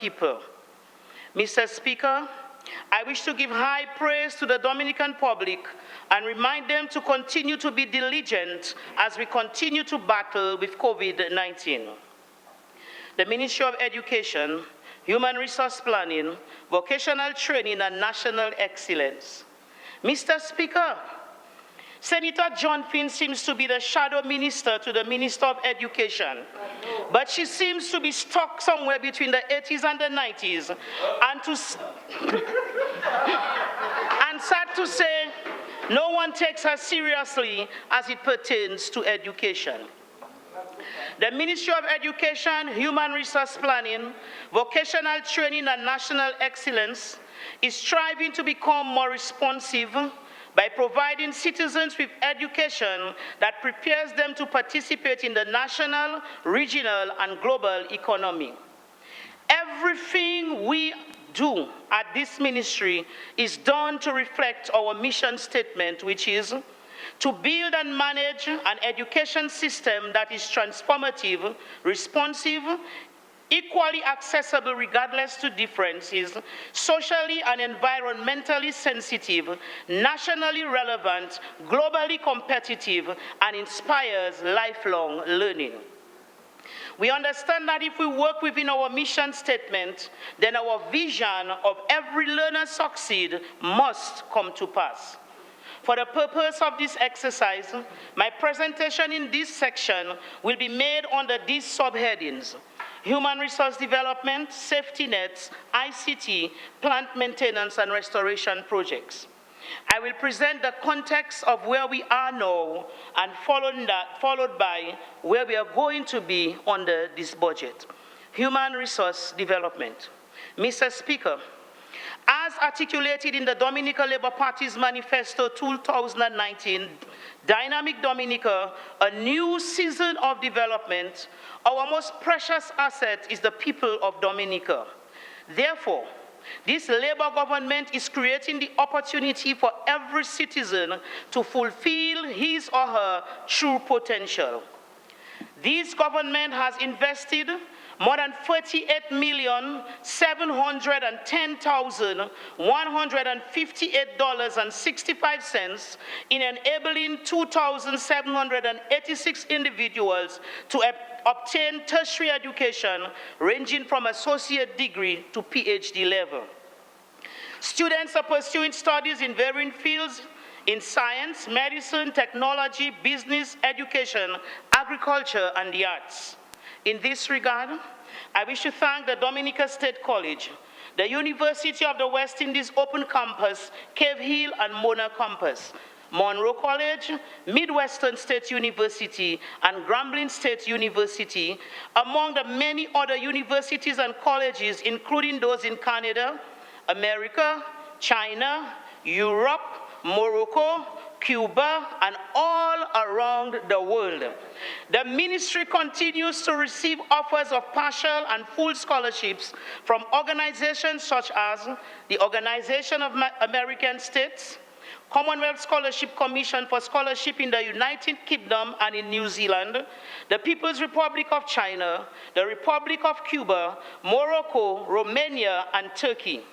people. Mr. Speaker, I wish to give high praise to the Dominican public and remind them to continue to be diligent as we continue to battle with COVID-19. The Ministry of Education, Human Resource Planning, Vocational Training, and National Excellence. Mr. Speaker, Senator John Finn seems to be the shadow minister to the Minister of Education, but she seems to be stuck somewhere between the 80s and the 90s, and sad to say, no one takes her seriously as it pertains to education. The Ministry of Education, Human Resource Planning, Vocational Training, and National Excellence is striving to become more responsive by providing citizens with education that prepares them to participate in the national, regional, and global economy. Everything we do at this ministry is done to reflect our mission statement, which is to build and manage an education system that is transformative, responsive, equally accessible regardless to differences, socially and environmentally sensitive, nationally relevant, globally competitive, and inspires lifelong learning. We understand that if we work within our mission statement, then our vision of every learner succeed must come to pass. For the purpose of this exercise, my presentation in this section will be made under these subheadings: human resource development, safety nets, ICT, plant maintenance, and restoration projects. I will present the context of where we are now and followed by where we are going to be under this budget. Human resource development. Mr. Speaker, as articulated in the Dominican Labour Party's Manifesto 2019, Dynamic Dominica, a new season of development, our most precious asset is the people of Dominica. Therefore, this Labour government is creating the opportunity for every citizen to fulfill his or her true potential. This government has invested more than $48,710,158.65 in enabling 2,786 individuals to obtain tertiary education ranging from associate degree to PhD level. Students are pursuing studies in varying fields in science, medicine, technology, business, education, agriculture, and the arts. In this regard, I wish to thank the Dominica State College, the University of the West Indies Open Campus, Cave Hill and Mona Campus, Monroe College, Midwestern State University, and Grambling State University, among the many other universities and colleges, including those in Canada, America, China, Europe, Morocco, Cuba, and all around the world. The ministry continues to receive offers of partial and full scholarships from organizations such as the Organization of American States, Commonwealth Scholarship Commission for Scholarship in the United Kingdom and in New Zealand, the People's Republic of China, the Republic of Cuba, Morocco, Romania, and Turkey.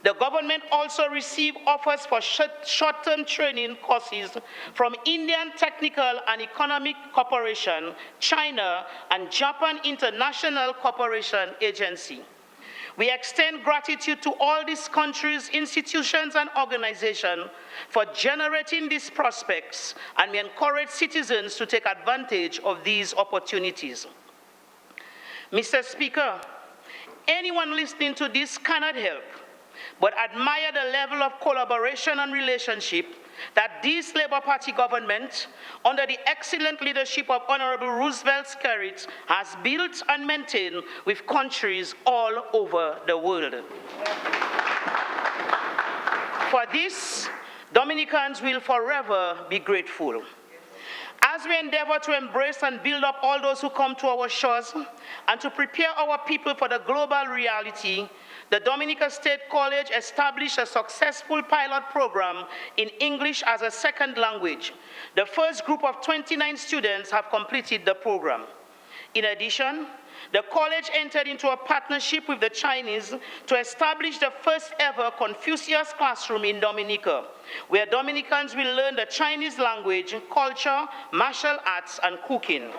The government also received offers for short-term training courses from Indian Technical and Economic Corporation, China, and Japan International Cooperation Agency. We extend gratitude to all these countries, institutions, and organizations for generating these prospects, and we encourage citizens to take advantage of these opportunities. Mr. Speaker, anyone listening to this cannot help but admire the level of collaboration and relationship that this Labour Party government, under the excellent leadership of Honorable Roosevelt Skerrit, has built and maintained with countries all over the world. For this, Dominicans will forever be grateful. As we endeavor to embrace and build up all those who come to our shores and to prepare our people for the global reality, the Dominica State College established a successful pilot program in English as a second language. The first group of 29 students have completed the program. In addition, the college entered into a partnership with the Chinese to establish the first ever Confucius classroom in Dominica, where Dominicans will learn the Chinese language, culture, martial arts, and cooking.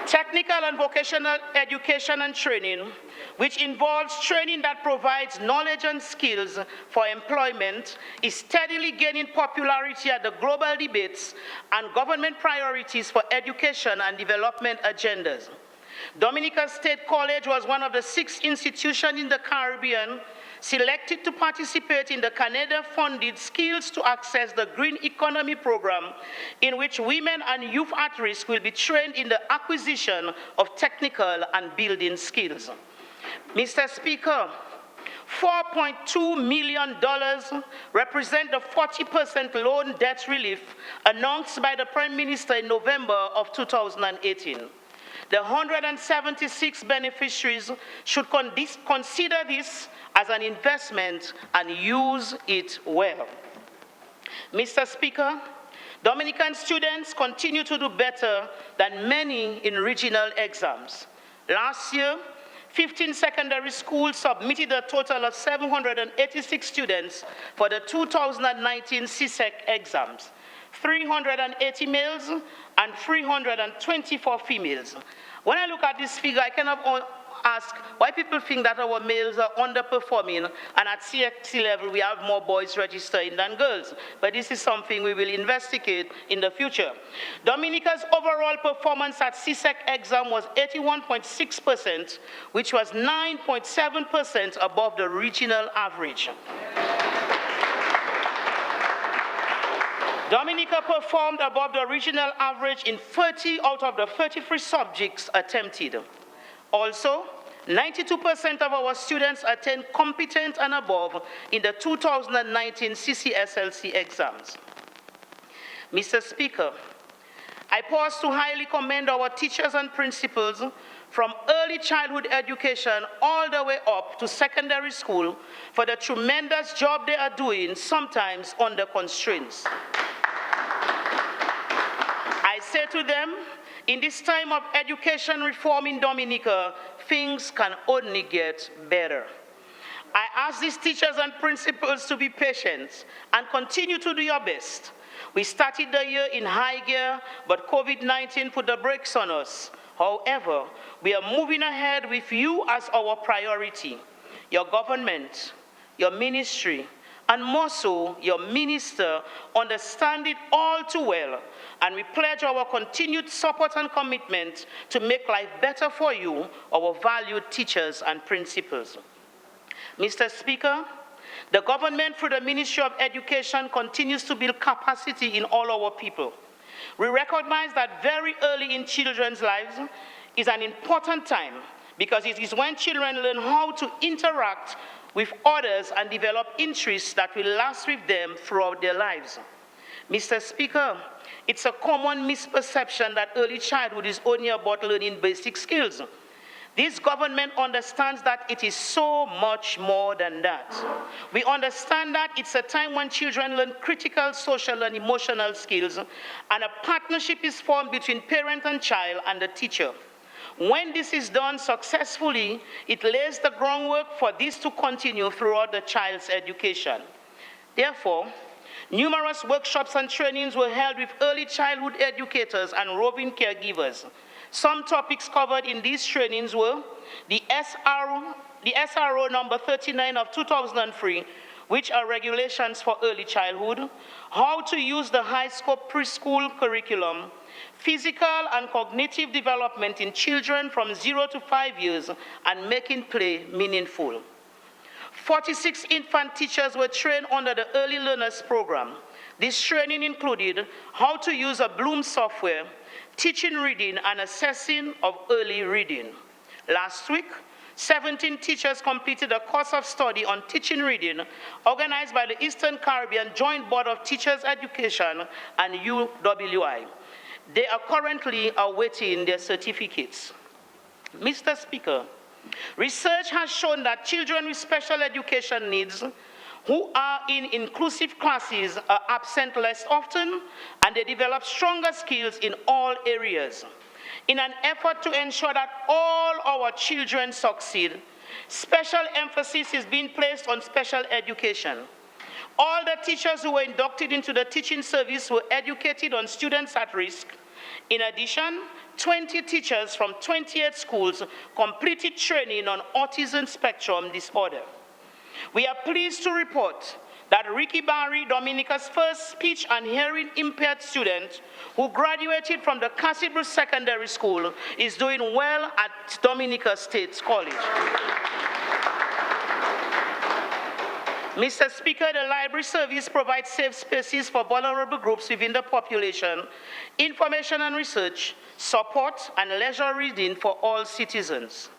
Technical and vocational education and training, which involves training that provides knowledge and skills for employment, is steadily gaining popularity at the global debates and government priorities for education and development agendas. Dominica State College was one of the 6 institutions in the Caribbean selected to participate in the Canada-funded Skills to Access the Green Economy program, in which women and youth at risk will be trained in the acquisition of technical and building skills. Mr. Speaker, $4.2 million represent the 40% loan debt relief announced by the Prime Minister in November of 2018. The 176 beneficiaries should consider this as an investment and use it well. Mr. Speaker, Dominican students continue to do better than many in regional exams. Last year, 15 secondary schools submitted a total of 786 students for the 2019 CSEC exams, 380 males and 324 females. When I look at this figure, I cannot ask why people think that our males are underperforming and at CXC level we have more boys registering than girls. But this is something we will investigate in the future. Dominica's overall performance at CSEC exam was 81.6%, which was 9.7% above the regional average. Dominica performed above the regional average in 30 out of the 33 subjects attempted. Also, 92% of our students attend competent and above in the 2019 CCSLC exams. Mr. Speaker, I pause to highly commend our teachers and principals from early childhood education all the way up to secondary school for the tremendous job they are doing, sometimes under constraints. I say to them, in this time of education reform in Dominica, things can only get better. I ask these teachers and principals to be patient and continue to do your best. We started the year in high gear, but COVID-19 put the brakes on us. However, we are moving ahead with you as our priority. Your government, your ministry, and more so, your minister understand it all too well, and we pledge our continued support and commitment to make life better for you, our valued teachers and principals. Mr. Speaker, the government through the Ministry of Education continues to build capacity in all our people. We recognize that very early in children's lives is an important time because it is when children learn how to interact with others and develop interests that will last with them throughout their lives. Mr. Speaker, it's a common misperception that early childhood is only about learning basic skills. This government understands that it is so much more than that. We understand that it's a time when children learn critical social and emotional skills, and a partnership is formed between parent and child and the teacher. When this is done successfully, it lays the groundwork for this to continue throughout the child's education. Therefore, numerous workshops and trainings were held with early childhood educators and roving caregivers. Some topics covered in these trainings were the SRO number 39 of 2003, which are regulations for early childhood, how to use the high-scope preschool curriculum, physical and cognitive development in children from 0 to 5 years, and making play meaningful. 46 infant teachers were trained under the Early Learners Program. This training included how to use a Bloom software, teaching reading and assessing of early reading. Last week, 17 teachers completed a course of study on teaching reading organized by the Eastern Caribbean Joint Board of Teachers Education and UWI. They are currently awaiting their certificates. Mr. Speaker, research has shown that children with special education needs who are in inclusive classes are absent less often, and they develop stronger skills in all areas. In an effort to ensure that all our children succeed, special emphasis is being placed on special education. All the teachers who were inducted into the teaching service were educated on students at risk. In addition, 20 teachers from 28 schools completed training on autism spectrum disorder. We are pleased to report that Ricky Barry, Dominica's first speech and hearing impaired student who graduated from the Cassibru Secondary School, is doing well at Dominica State College. Mr. Speaker, the library service provides safe spaces for vulnerable groups within the population, information and research, support, and leisure reading for all citizens.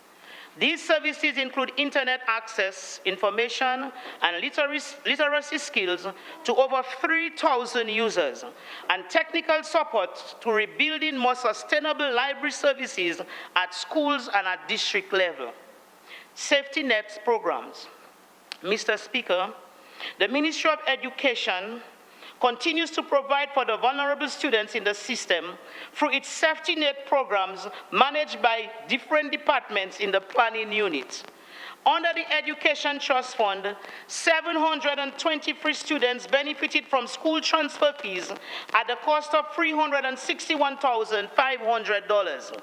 These services include internet access, information, and literacy skills to over 3,000 users, and technical support to rebuilding more sustainable library services at schools and at district level. Safety net programs. Mr. Speaker, the Ministry of Education continues to provide for the vulnerable students in the system through its safety net programs managed by different departments in the planning unit. Under the Education Trust Fund, 723 students benefited from school transfer fees at the cost of $361,500.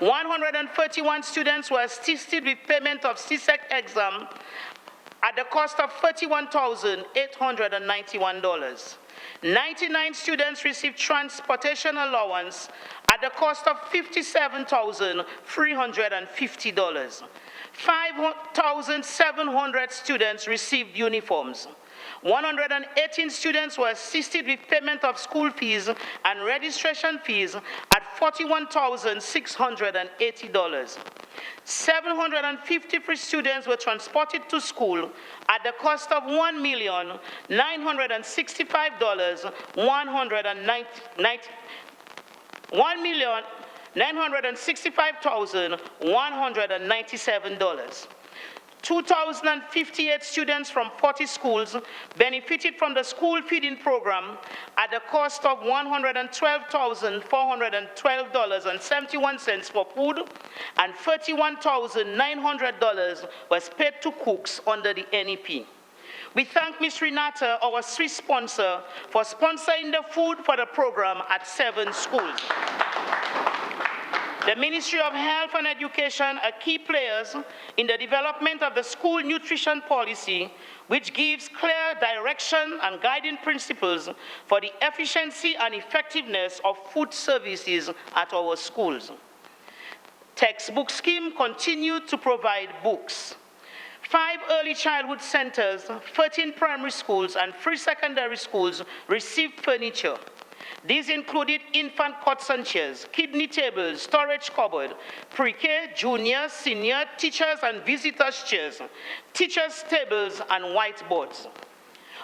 131 students were assisted with payment of CSEC exam at the cost of $31,891. 99 students received transportation allowance at the cost of $57,350. 5,700 students received uniforms. 118 students were assisted with payment of school fees and registration fees at $41,680. 753 students were transported to school at the cost of $1,965,197. 2,058 students from 40 schools benefited from the school feeding program at the cost of $112,412.71 for food, and $31,900 was paid to cooks under the NEP. We thank Ms. Renata, our Swiss sponsor, for sponsoring the food for the program at 7 schools. The Ministry of Health and Education are key players in the development of the school nutrition policy, which gives clear direction and guiding principles for the efficiency and effectiveness of food services at our schools. Textbook scheme continued to provide books. 5 early childhood centers, 13 primary schools, and 3 secondary schools received furniture. These included infant cots and chairs, kidney tables, storage cupboard, pre-K, junior, senior, teachers and visitors chairs, teachers tables and whiteboards.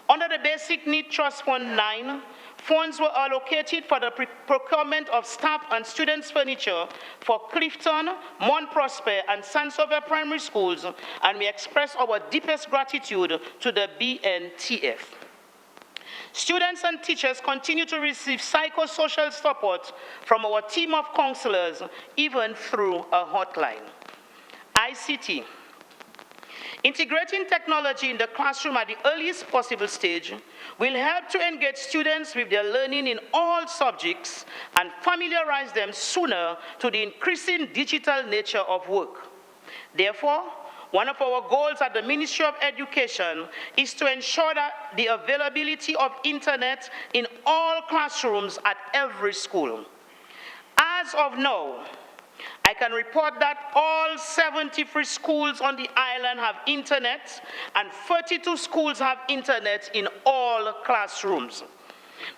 Under the Basic Need Trust Fund 9, funds were allocated for the procurement of staff and students' furniture for Clifton, Mount Prosper, and Sansover primary schools, and we express our deepest gratitude to the BNTF. Students and teachers continue to receive psychosocial support from our team of counselors, even through a hotline. ICT. Integrating technology in the classroom at the earliest possible stage will help to engage students with their learning in all subjects and familiarize them sooner to the increasing digital nature of work. Therefore, one of our goals at the Ministry of Education is to ensure that the availability of internet in all classrooms at every school. As of now, I can report that all 73 schools on the island have internet, and 32 schools have internet in all classrooms.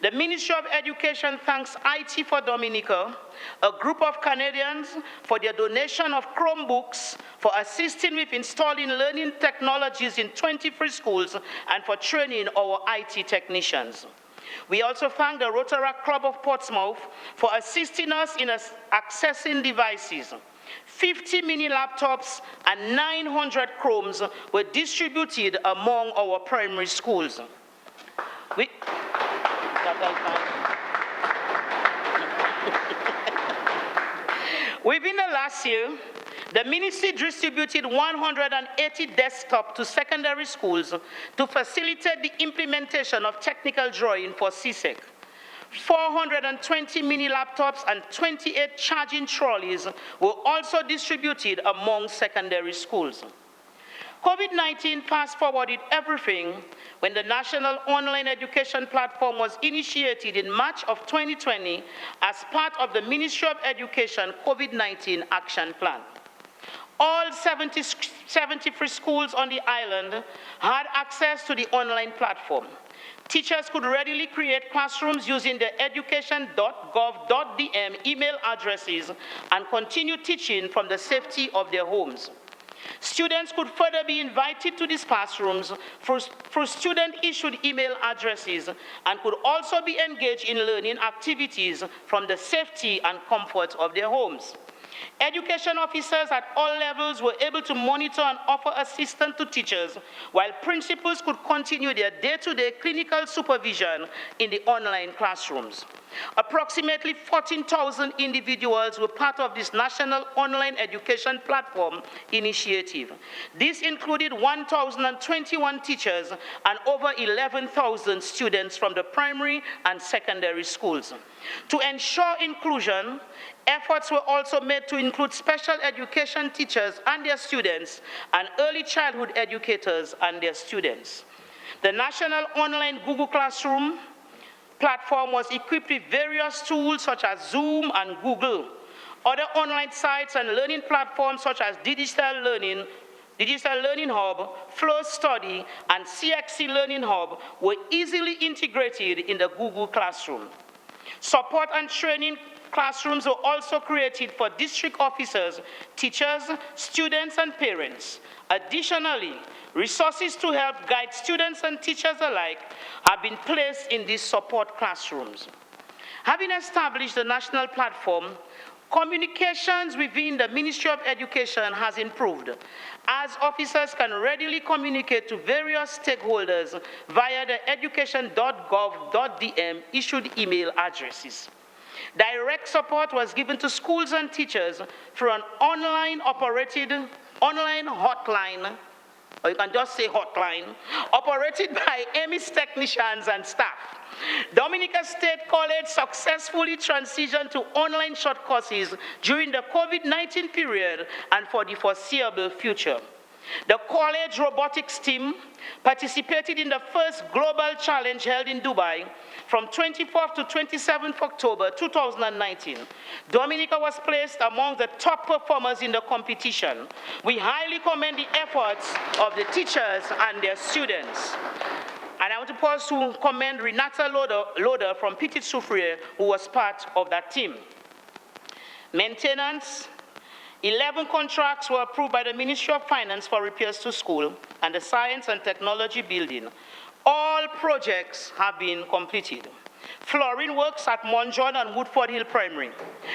The Ministry of Education thanks IT for Dominica, a group of Canadians, for their donation of Chromebooks, for assisting with installing learning technologies in 23 schools, and for training our IT technicians. We also thank the Rotaract Club of Portsmouth for assisting us in accessing devices. 50 mini laptops and 900 Chromes were distributed among our primary schools. Within the last year, the ministry distributed 180 desktops to secondary schools to facilitate the implementation of technical drawing for CSEC. 420 mini laptops and 28 charging trolleys were also distributed among secondary schools. COVID-19 fast-forwarded everything when the National Online Education Platform was initiated in March of 2020 as part of the Ministry of Education COVID-19 Action Plan. All 73 schools on the island had access to the online platform. Teachers could readily create classrooms using the education.gov.dm email addresses and continue teaching from the safety of their homes. Students could further be invited to these classrooms through student-issued email addresses and could also be engaged in learning activities from the safety and comfort of their homes. Education officers at all levels were able to monitor and offer assistance to teachers, while principals could continue their day-to-day clinical supervision in the online classrooms. Approximately 14,000 individuals were part of this National Online Education Platform initiative. This included 1,021 teachers and over 11,000 students from the primary and secondary schools. To ensure inclusion, efforts were also made to include special education teachers and their students and early childhood educators and their students. The National Online Google Classroom platform was equipped with various tools such as Zoom and Google. Other online sites and learning platforms such as Digital Learning Hub, Flow Study, and CXC Learning Hub were easily integrated in the Google Classroom. Support and training classrooms were also created for district officers, teachers, students, and parents. Additionally, resources to help guide students and teachers alike have been placed in these support classrooms. Having established the national platform, communications within the Ministry of Education has improved, as officers can readily communicate to various stakeholders via the education.gov.dm issued email addresses. Direct support was given to schools and teachers through an online hotline, or you can just say hotline, operated by EMIS technicians and staff. Dominica State College successfully transitioned to online short courses during the COVID-19 period and for the foreseeable future. The college robotics team participated in the first global challenge held in Dubai from 24th to 27th October 2019. Dominica was placed among the top performers in the competition. We highly commend the efforts of the teachers and their students. And I want to pause to commend Renata Loader from Petit Soufriere, who was part of that team. Maintenance. 11 contracts were approved by the Ministry of Finance for repairs to school and the Science and Technology building. All projects have been completed. Flooring works at Monjon and Woodford Hill Primary.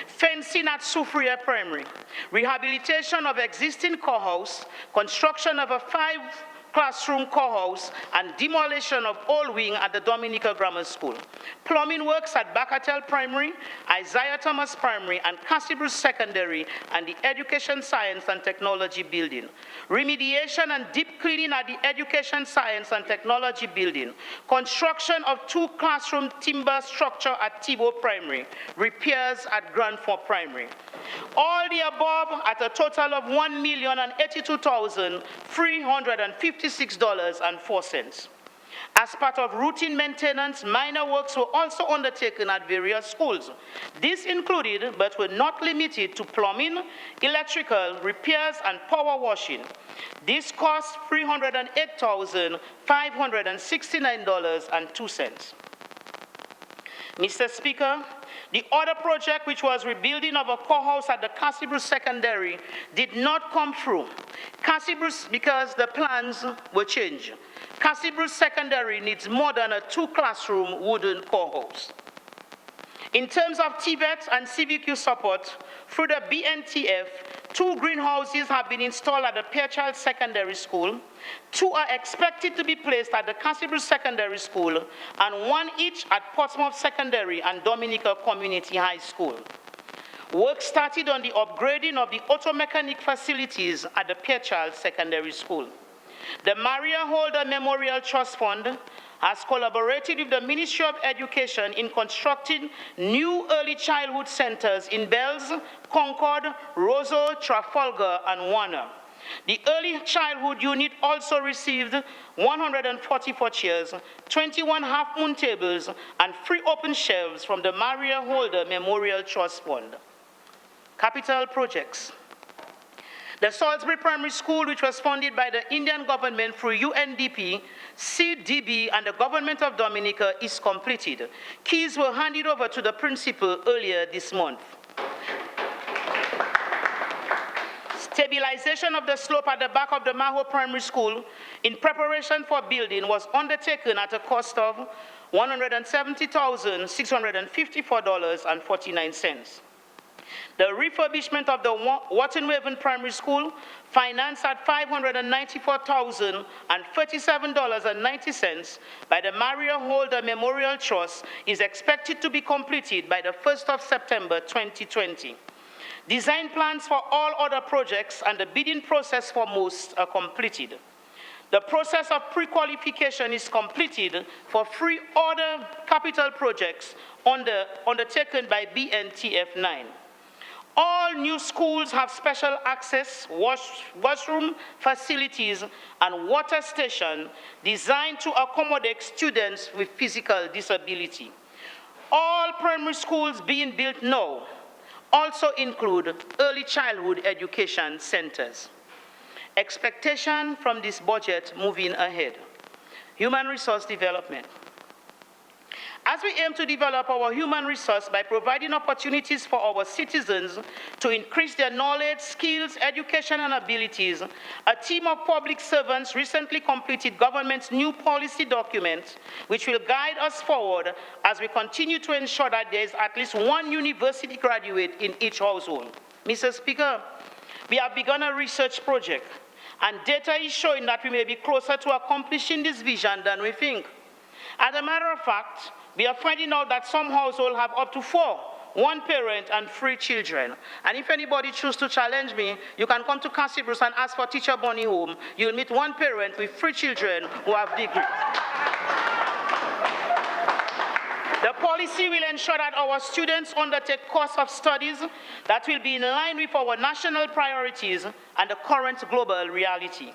Fencing at Soufriere Primary. Rehabilitation of existing courthouse. Construction of a 5-classroom courthouse and demolition of old wing at the Dominica Grammar School. Plumbing works at Bakatel Primary, Isaiah Thomas Primary, and Cassibru Secondary, and the Education Science and Technology building. Remediation and deep cleaning at the Education Science and Technology building. Construction of 2-classroom timber structure at Thibault Primary. Repairs at Grandfort Primary. All the above at a total of $1,082,356.04. As part of routine maintenance, minor works were also undertaken at various schools. This included, but were not limited to, plumbing, electrical, repairs, and power washing. This cost $308,569.02. Mr. Speaker, the other project, which was rebuilding of a courthouse at the Cassibru Secondary, did not come through. Because the plans were changed. Cassibru Secondary needs more than a 2-classroom wooden courthouse. In terms of TVET and CVQ support, through the BNTF, 2 greenhouses have been installed at the Fairchild Secondary School. 2 are expected to be placed at the Constituency Secondary School, and 1 each at Portsmouth Secondary and Dominica Community High School. Work started on the upgrading of the auto mechanic facilities at the Fairchild Secondary School. The Maria Holder Memorial Trust Fund has collaborated with the Ministry of Education in constructing new early childhood centers in Bells, Concord, Roseau, Trafalgar, and Warner. The early childhood unit also received 144 chairs, 21 half-moon tables, and 3 open shelves from the Maria Holder Memorial Trust Fund. Capital projects. The Salisbury Primary School, which was funded by the Indian government through UNDP, CDB, and the government of Dominica, is completed. Keys were handed over to the principal earlier this month. Stabilization of the slope at the back of the Maho Primary School in preparation for building was undertaken at a cost of $170,654.49. The refurbishment of the Watton-Waven Primary School, financed at $594,037.90 by the Maria Holder Memorial Trust, is expected to be completed by the 1st of September 2020. Design plans for all other projects and the bidding process for most are completed. The process of pre-qualification is completed for 3 other capital projects undertaken by BNTF 9. All new schools have special access, washroom facilities, and water station designed to accommodate students with physical disability. All primary schools being built now also include early childhood education centers. Expectation from this budget moving ahead. Human resource development. As we aim to develop our human resource by providing opportunities for our citizens to increase their knowledge, skills, education, and abilities, a team of public servants recently completed government's new policy document, which will guide us forward as we continue to ensure that there is at least 1 university graduate in each household. Mr. Speaker, we have begun a research project, and data is showing that we may be closer to accomplishing this vision than we think. As a matter of fact, we are finding out that some households have up to 4, 1 parent and 3 children. And if anybody chooses to challenge me, you can come to Cassibrus and ask for Teacher Bonnie Home. You'll meet 1 parent with 3 children who have degrees. The policy will ensure that our students undertake course of studies that will be in line with our national priorities and the current global reality.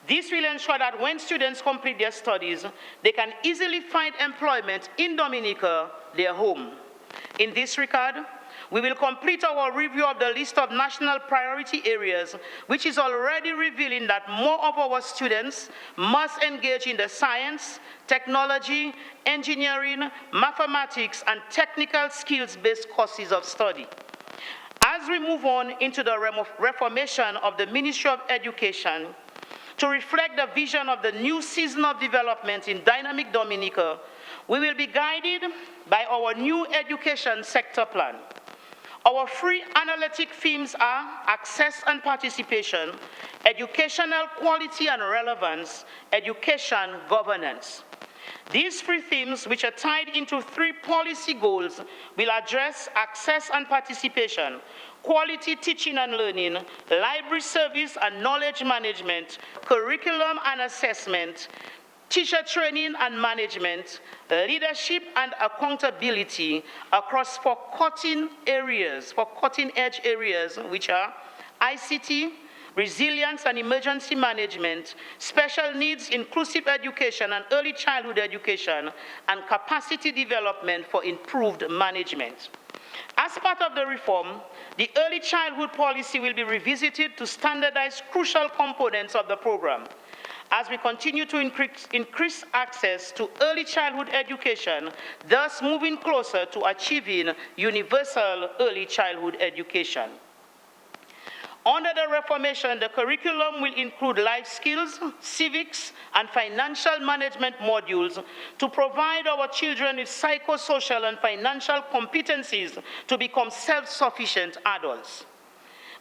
This will ensure that when students complete their studies, they can easily find employment in Dominica, their home. In this regard, we will complete our review of the list of national priority areas, which is already revealing that more of our students must engage in the science, technology, engineering, mathematics, and technical skills-based courses of study. As we move on into the reformation of the Ministry of Education, to reflect the vision of the new season of development in dynamic Dominica, we will be guided by our new education sector plan. Our 3 analytic themes are access and participation, educational quality and relevance, education governance. These 3 themes, which are tied into 3 policy goals, will address access and participation, quality teaching and learning, library service and knowledge management, curriculum and assessment, teacher training and management, leadership and accountability across 4 cutting-edge areas, which are ICT, resilience and emergency management, special needs, inclusive education and early childhood education, and capacity development for improved management. As part of the reform, the early childhood policy will be revisited to standardize crucial components of the program. As we continue to increase access to early childhood education, thus moving closer to achieving universal early childhood education. Under the reformation, the curriculum will include life skills, civics, and financial management modules to provide our children with psychosocial and financial competencies to become self-sufficient adults.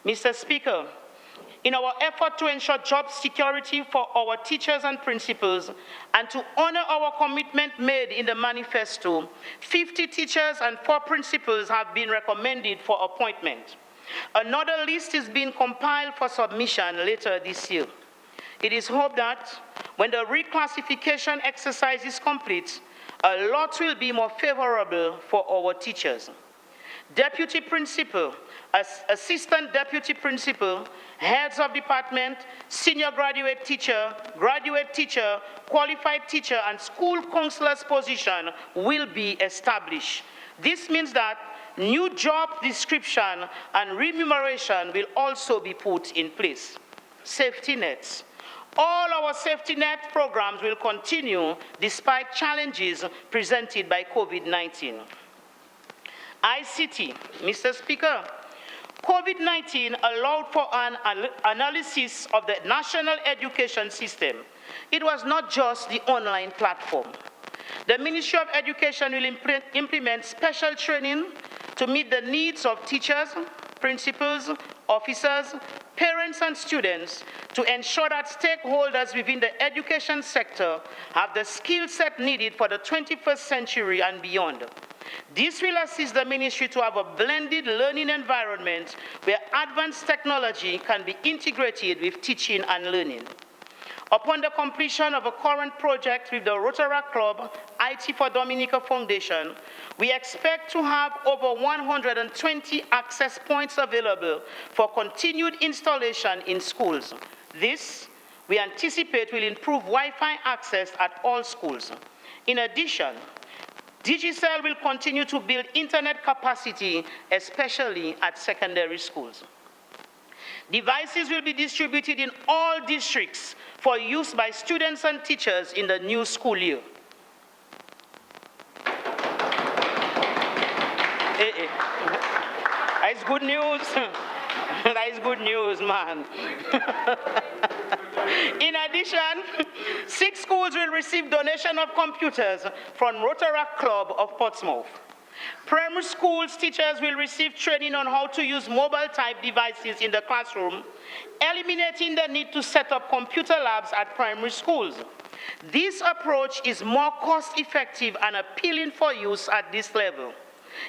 Mr. Speaker, in our effort to ensure job security for our teachers and principals and to honor our commitment made in the manifesto, 50 teachers and 4 principals have been recommended for appointment. Another list is being compiled for submission later this year. It is hoped that when the reclassification exercise is complete, a lot will be more favorable for our teachers. Deputy principal, assistant deputy principal, heads of department, senior graduate teacher, qualified teacher, and school counselor's position will be established. This means that new job description and remuneration will also be put in place. Safety nets. All our safety net programs will continue despite challenges presented by COVID-19. ICT, Mr. Speaker, COVID-19 allowed for an analysis of the national education system. It was not just the online platform. The Ministry of Education will implement special training to meet the needs of teachers, principals, officers, parents, and students to ensure that stakeholders within the education sector have the skill set needed for the 21st century and beyond. This will assist the ministry to have a blended learning environment where advanced technology can be integrated with teaching and learning. Upon the completion of a current project with the Rotaract Club, IT for Dominica Foundation, we expect to have over 120 access points available for continued installation in schools. This, we anticipate, will improve Wi-Fi access at all schools. In addition, Digicel will continue to build internet capacity, especially at secondary schools. Devices will be distributed in all districts for use by students and teachers in the new school year. That's good news. That is good news, man. In addition, 6 schools will receive donation of computers from Rotaract Club of Portsmouth. Primary schools teachers will receive training on how to use mobile-type devices in the classroom, eliminating the need to set up computer labs at primary schools. This approach is more cost-effective and appealing for use at this level.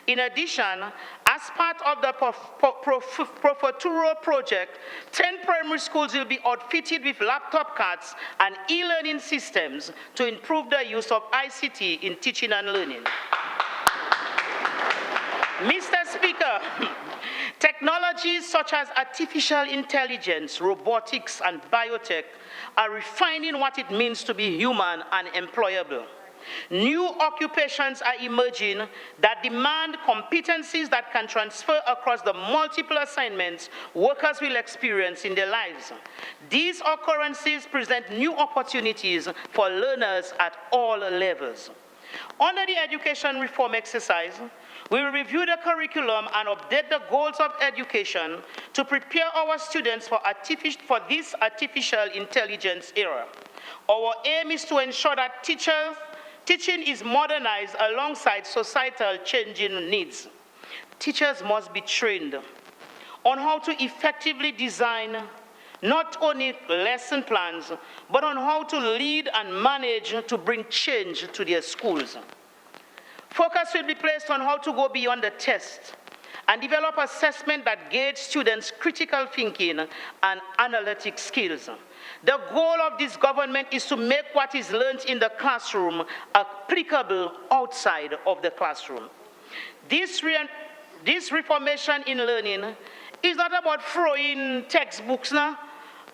In addition, as part of the Profuturo project, 10 primary schools will be outfitted with laptop cards and e-learning systems to improve the use of ICT in teaching and learning. Mr. Speaker, technologies such as artificial intelligence, robotics, and biotech are refining what it means to be human and employable. New occupations are emerging that demand competencies that can transfer across the multiple assignments workers will experience in their lives. These occurrences present new opportunities for learners at all levels. Under the education reform exercise, we will review the curriculum and update the goals of education to prepare our students for this artificial intelligence era. Our aim is to ensure that teaching is modernized alongside societal changing needs. Teachers must be trained on how to effectively design not only lesson plans, but on how to lead and manage to bring change to their schools. Focus will be placed on how to go beyond the test and develop assessment that gauge students' critical thinking and analytic skills. The goal of this government is to make what is learned in the classroom applicable outside of the classroom. This reformation in learning is not about throwing textbooks now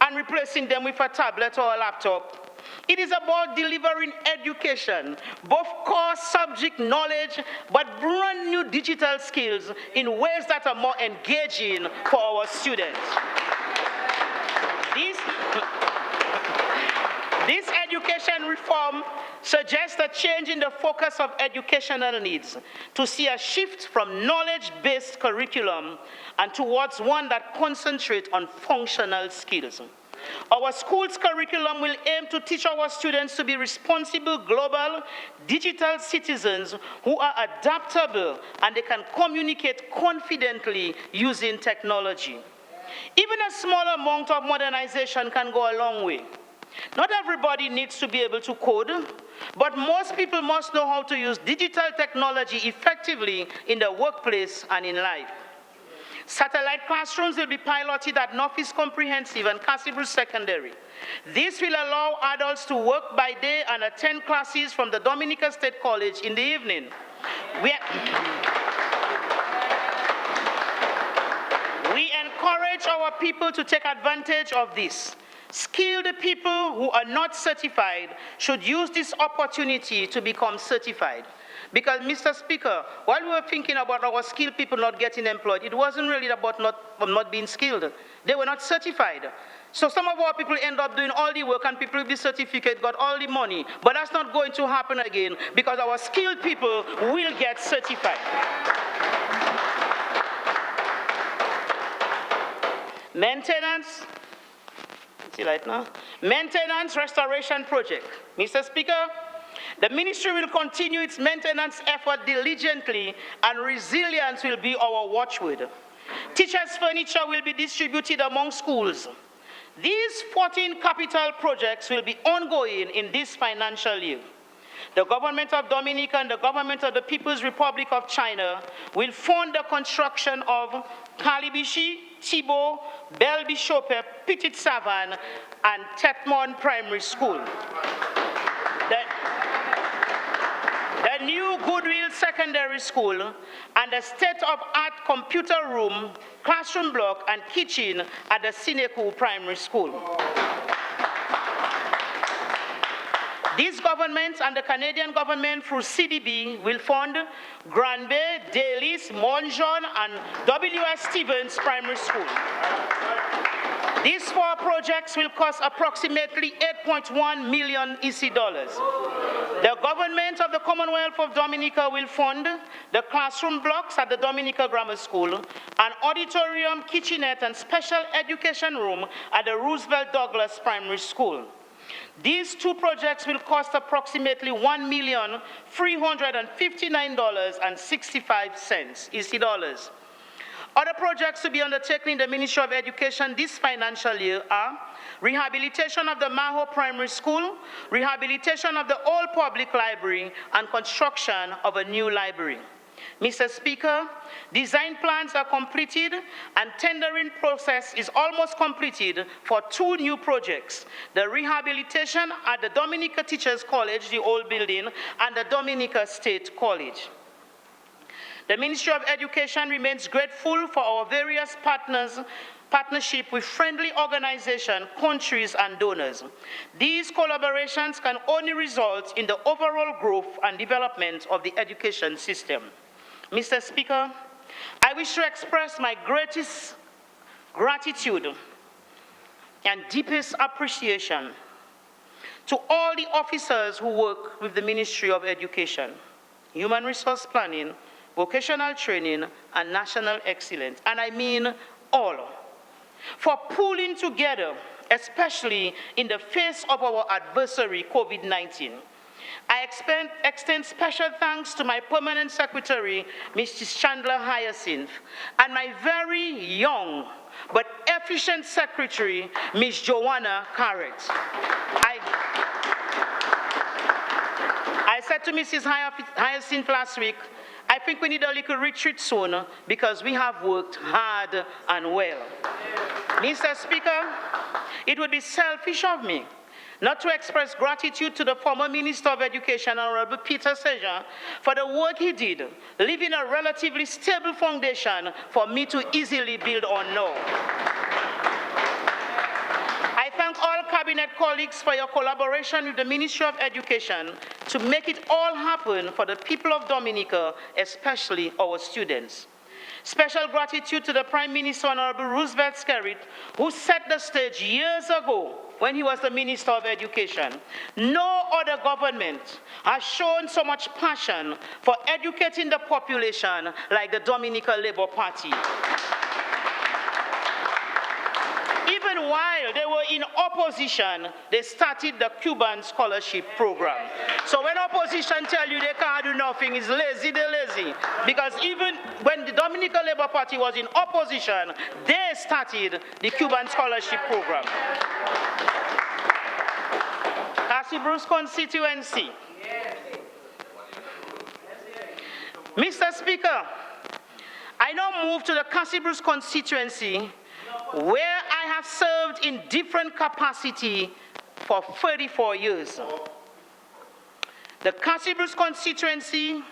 and replacing them with a tablet or a laptop. It is about delivering education, both core subject knowledge, but brand new digital skills in ways that are more engaging for our students. This education reform suggests a change in the focus of educational needs to see a shift from knowledge-based curriculum and towards one that concentrates on functional skills. Our school's curriculum will aim to teach our students to be responsible global digital citizens who are adaptable and they can communicate confidently using technology. even a small amount of modernization can go a long way. Not everybody needs to be able to code, but most people must know how to use digital technology effectively in the workplace and in life. Satellite classrooms will be piloted at Northeast Comprehensive and Cassibur Secondary. This will allow adults to work by day and attend classes from the Dominica State College in the evening. We encourage our people to take advantage of this. Skilled people who are not certified should use this opportunity to become certified. Because, Mr. Speaker, while we were thinking about our skilled people not getting employed, it wasn't really about not being skilled. They were not certified. So some of our people end up doing all the work and people with the certificate got all the money. But that's not going to happen again because our skilled people will get certified. Maintenance. See right now? Maintenance restoration project. Mr. Speaker, the ministry will continue its maintenance effort diligently and resilience will be our watchword. Teachers' furniture will be distributed among schools. These 14 capital projects will be ongoing in this financial year. The government of Dominica and the government of the People's Republic of China will fund the construction of Kalibishi, Thibault, Belle Bishop, Petit Savan, and Tetmon Primary School. The new Goodwill Secondary School and the state-of-art computer room, classroom block, and kitchen at the Sineku Primary School. This government and the Canadian government through CDB will fund Granby, Dalis, Monjon, and W.S. Stevens Primary School. These 4 projects will cost approximately 8.1 million EC dollars. The government of the Commonwealth of Dominica will fund the classroom blocks at the Dominica Grammar School, an auditorium, kitchenette, and special education room at the Roosevelt Douglas Primary School. These 2 projects will cost approximately $1,359.65 EC dollars. Other projects to be undertaken in the Ministry of Education this financial year are rehabilitation of the Maho Primary School, rehabilitation of the old public library, and construction of a new library. Mr. Speaker, design plans are completed and tendering process is almost completed for 2 new projects, the rehabilitation at the Dominica Teachers College, the old building, and the Dominica State College. The Ministry of Education remains grateful for our various partnership with friendly organizations, countries, and donors. These collaborations can only result in the overall growth and development of the education system. Mr. Speaker, I wish to express my greatest gratitude and deepest appreciation to all the officers who work with the Ministry of Education, Human Resource Planning, Vocational Training, and National Excellence, and I mean all, for pulling together, especially in the face of our adversary, COVID-19. I extend special thanks to my permanent secretary, Mrs. Chandler Hyacinth, and my very young but efficient secretary, Ms. Joanna Carrett. I said to Mrs. Hyacinth last week, I think we need a little retreat soon because we have worked hard and well. Mr. Speaker, it would be selfish of me not to express gratitude to the former Minister of Education, Honorable Peter Sejan, for the work he did, leaving a relatively stable foundation for me to easily build on now. I thank all Cabinet colleagues for your collaboration with the Ministry of Education to make it all happen for the people of Dominica, especially our students. Special gratitude to the Prime Minister, Honorable Roosevelt Skerrit, who set the stage years ago when he was the Minister of Education. No other government has shown so much passion for educating the population like the Dominica Labour Party. Even while they were in opposition, they started the Cuban scholarship program. So when opposition tell you they can't do nothing, it's lazy, they're lazy. Because even when the Dominican Labour Party was in opposition, they started the Cuban scholarship program. Cassie Bruce constituency. Mr. Speaker, I now move to the Cassie Bruce constituency, where I have served in different capacity for 34 years. The Cassie Bruce constituency,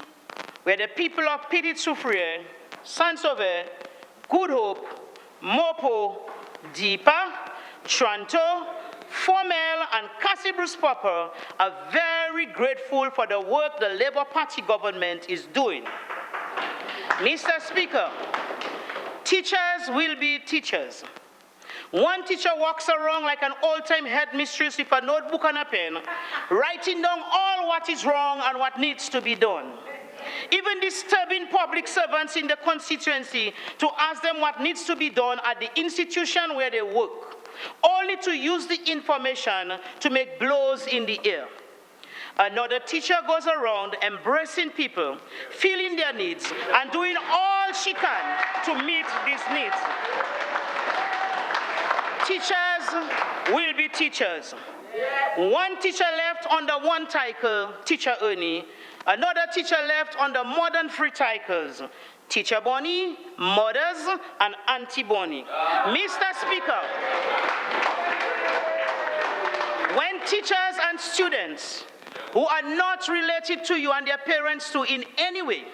where the people of Petit-Soufrière, Saint-Sauveur, Good Hope, Mopo, Deepa, Toronto, Formel, and Cassie Bruce proper are very grateful for the work the Labour Party government is doing. Mr. Speaker, teachers will be teachers. One teacher walks around like an old-time headmistress with a notebook and a pen, writing down all what is wrong and what needs to be done. Even disturbing public servants in the constituency to ask them what needs to be done at the institution where they work, only to use the information to make blows in the air. Another teacher goes around embracing people, feeling their needs, and doing all she can to meet these needs. Teachers will be teachers. One teacher left under one title, Teacher Ernie. Another teacher left under modern free titles, Teacher Bonnie, Mothers, and Auntie Bonnie. Mr. Speaker, when teachers and students who are not related to you and their parents too in any way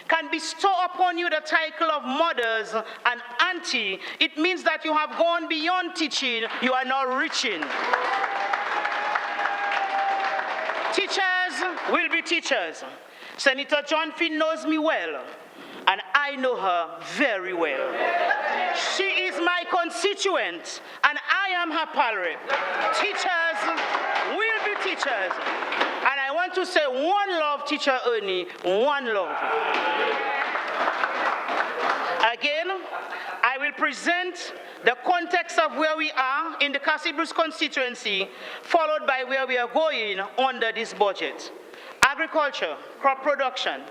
can bestow upon you the title of mothers and auntie, it means that you have gone beyond teaching, you are now reaching. Teachers will be teachers. Senator John Finn knows me well, and I know her very well. She is my constituent, and I am her pal. Teachers will be teachers. And I want to say one love, Teacher Ernie, one love. Again, I will present the context of where we are in the Cassie Bruce constituency, followed by where we are going under this budget. Agriculture, crop production.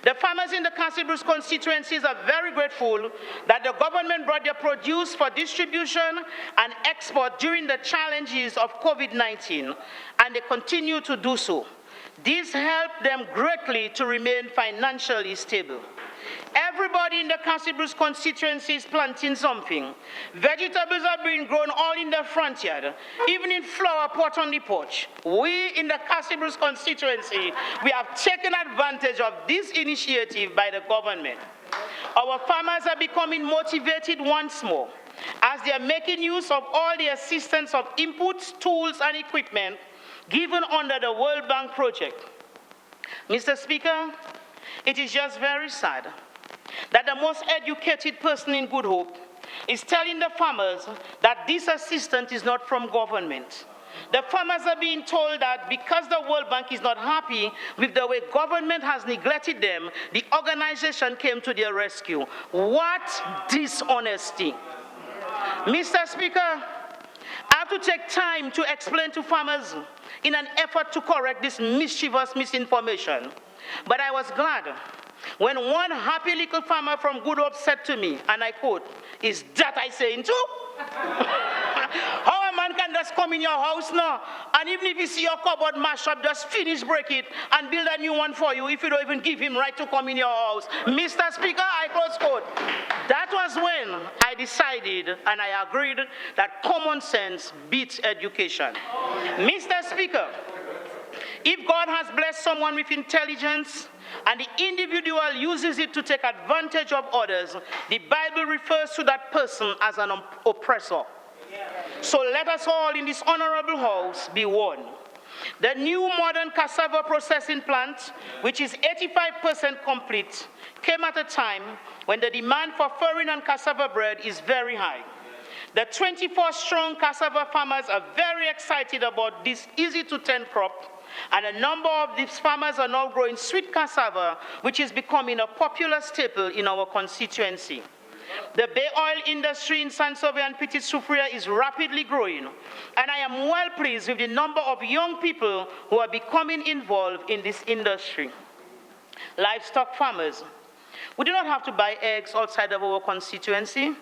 The farmers in the Cassie Bruce constituencies are very grateful that the government brought their produce for distribution and export during the challenges of COVID-19, and they continue to do so. This helped them greatly to remain financially stable. Everybody in the Cassie Bruce constituency is planting something. Vegetables are being grown all in the front yard, even in flower pot on the porch. We in the Cassie Bruce constituency, we have taken advantage of this initiative by the government. Our farmers are becoming motivated once more as they are making use of all the assistance of inputs, tools, and equipment given under the World Bank project. Mr. Speaker, it is just very sad that the most educated person in Good Hope is telling the farmers that this assistance is not from government. The farmers are being told that because the World Bank is not happy with the way government has neglected them, the organization came to their rescue. What dishonesty! Mr. Speaker, I have to take time to explain to farmers in an effort to correct this mischievous misinformation. But I was glad when one happy little farmer from Good Hope said to me, and I quote, "Is that I saying too?" How a man can just come in your house now, and even if you see your cupboard mash up, just finish, break it, and build a new one for you if you don't even give him right to come in your house. Mr. Speaker, I close quote. That was when I decided and I agreed that common sense beats education. Mr. Speaker, if God has blessed someone with intelligence and the individual uses it to take advantage of others, the Bible refers to that person as an oppressor. So let us all in this honorable house be one. The new modern cassava processing plant, which is 85% complete, came at a time when the demand for foreign and cassava bread is very high. The 24-strong cassava farmers are very excited about this easy-to-tend crop, and a number of these farmers are now growing sweet cassava, which is becoming a popular staple in our constituency. The bay oil industry in Saint-Sauveur and Petite Soufrière is rapidly growing, and I am well pleased with the number of young people who are becoming involved in this industry. Livestock farmers. We do not have to buy eggs outside of our constituency.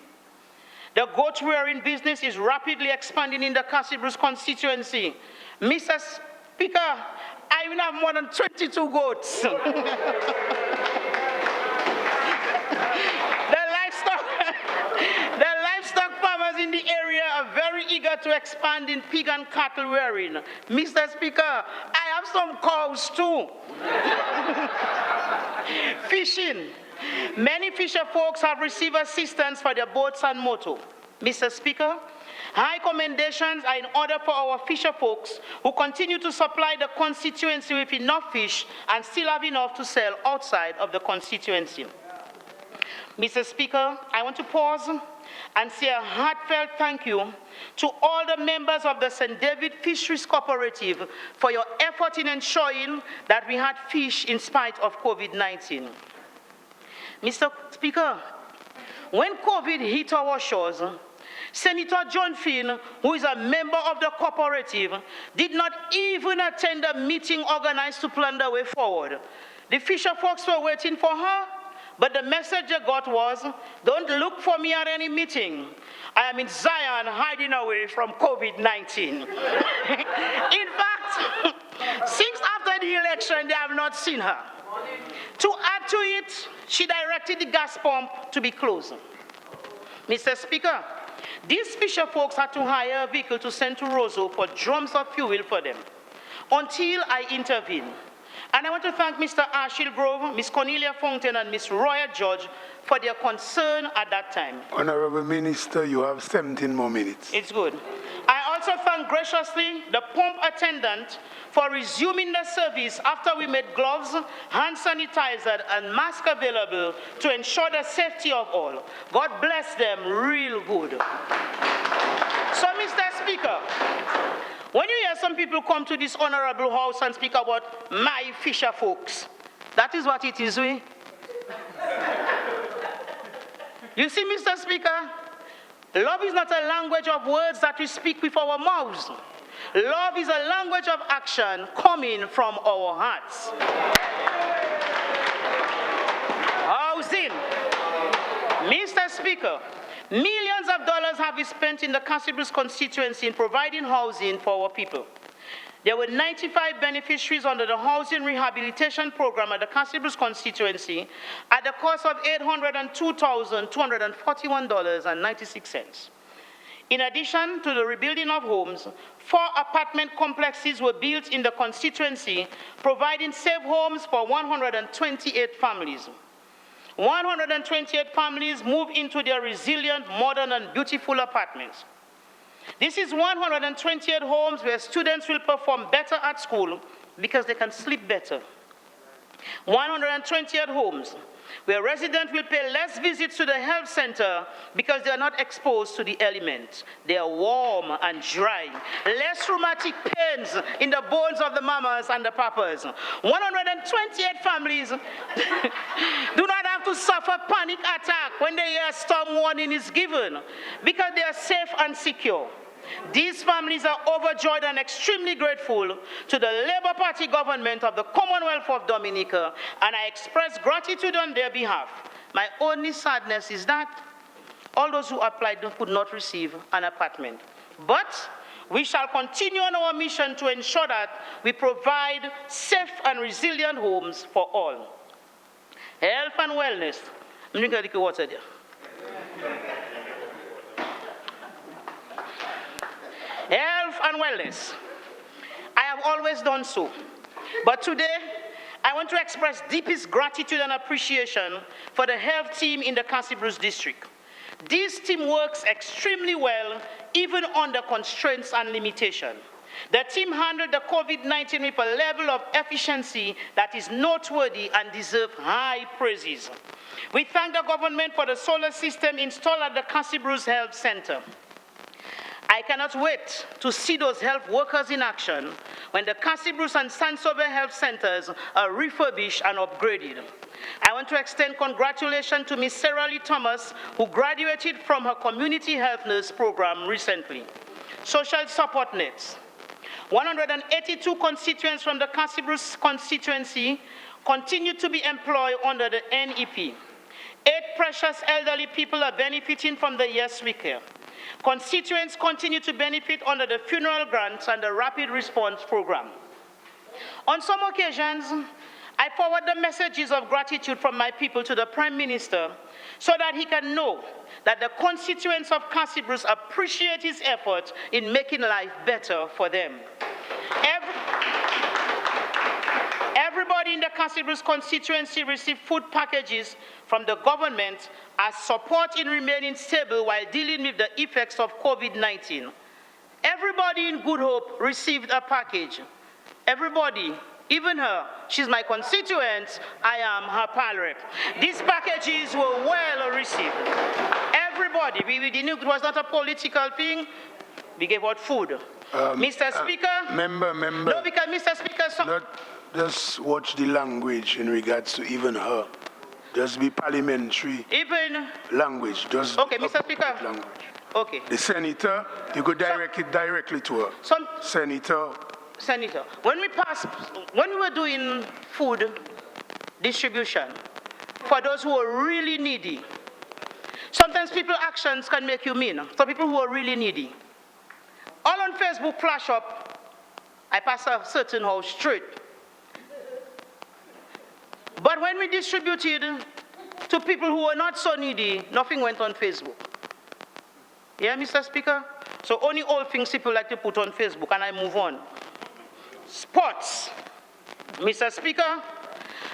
The goat rearing business is rapidly expanding in the Castle Bruce constituency. Mr. Speaker, I will have more than 22 goats. The livestock farmers in the area are very eager to expand in pig and cattle rearing. Mr. Speaker, I have some cows too. Fishing. Many fisher folks have received assistance for their boats and motor. Mr. Speaker, high commendations are in order for our fisher folks who continue to supply the constituency with enough fish and still have enough to sell outside of the constituency. Mr. Speaker, I want to pause and say a heartfelt thank you to all the members of the St. David Fisheries Cooperative for your effort in ensuring that we had fish in spite of COVID-19. Mr. Speaker, when COVID hit our shores, Senator John Finn, who is a member of the cooperative, did not even attend a meeting organized to plan the way forward. The fisher folks were waiting for her, but the message I got was, don't look for me at any meeting. I am in Zion hiding away from COVID-19. In fact, since after the election, they have not seen her. To add to it, she directed the gas pump to be closed. Mr. Speaker, these fisher folks had to hire a vehicle to send to Roseau for drums of fuel for them until I intervened. And I want to thank Mr. Ashil Grove, Ms. Cornelia Fountain, and Ms. Roya George for their concern at that time. Honorable Minister, you have 17 more minutes. It's good. I also thank graciously the pump attendant for resuming the service after we made gloves, hand sanitizer, and mask available to ensure the safety of all. God bless them real good. So, Mr. Speaker, when you hear some people come to this honorable house and speak about my fisher folks, that is what it is, we. You see, Mr. Speaker, love is not a language of words that we speak with our mouths. Love is a language of action coming from our hearts. Housing. Mr. Speaker, millions of dollars have been spent in the Castle Bruce constituency in providing housing for our people. There were 95 beneficiaries under the Housing Rehabilitation Program at the Castle Bruce constituency at the cost of $802,241.96. In addition to the rebuilding of homes, 4 apartment complexes were built in the constituency, providing safe homes for 128 families. 128 families moved into their resilient, modern, and beautiful apartments. This is 128 homes where students will perform better at school because they can sleep better. 128 homes where residents will pay less visits to the health center because they are not exposed to the elements. They are warm and dry. Less rheumatic pains in the bones of the mamas and the papas. 128 families do not have to suffer panic attack when they hear storm warning is given because they are safe and secure. These families are overjoyed and extremely grateful to the Labour Party government of the Commonwealth of Dominica, and I express gratitude on their behalf. My only sadness is that all those who applied could not receive an apartment. But we shall continue on our mission to ensure that we provide safe and resilient homes for all. Health and wellness. I'm drinking a little water there. Health and wellness. I have always done so. But today, I want to express deepest gratitude and appreciation for the health team in the Castle Bruce district. This team works extremely well, even under constraints and limitation. The team handled the COVID-19 with a level of efficiency that is noteworthy and deserves high praises. We thank the government for the solar system installed at the Castle Bruce Health Center. I cannot wait to see those health workers in action when the Castle Bruce and Saint-Sauveur health centers are refurbished and upgraded. I want to extend congratulations to Ms. Sarah Lee Thomas, who graduated from her community health nurse program recently. Social support nets. 182 constituents from the Cassibrus constituency continue to be employed under the NEP. 8 precious elderly people are benefiting from the Yes We Care. Constituents continue to benefit under the funeral grants and the rapid response program. On some occasions, I forward the messages of gratitude from my people to the Prime Minister so that he can know that the constituents of Cassibrus appreciate his effort in making life better for them. Everybody in the Cassibrus constituency received food packages from the government as support in remaining stable while dealing with the effects of COVID-19. Everybody in Good Hope received a package. Everybody, even her, she's my constituent, I am her pal rep. These packages were well received. Everybody, we didn't, it was not a political thing, we gave out food. Mr. Speaker? Member. No, because Mr. Speaker, Just watch the language in regards to even her. Just be parliamentary. Even? Language. Just okay, Mr. Speaker. Language. Okay. The senator, you could direct it directly to her. Senator, when we were doing food distribution for those who are really needy, sometimes people's actions can make you mean. For people who are really needy. All on Facebook flash up, I pass a certain house straight. But when we distributed to people who were not so needy, nothing went on Facebook. Yeah, Mr. Speaker? So only old things people like to put on Facebook, and I move on. Sports. Mr. Speaker,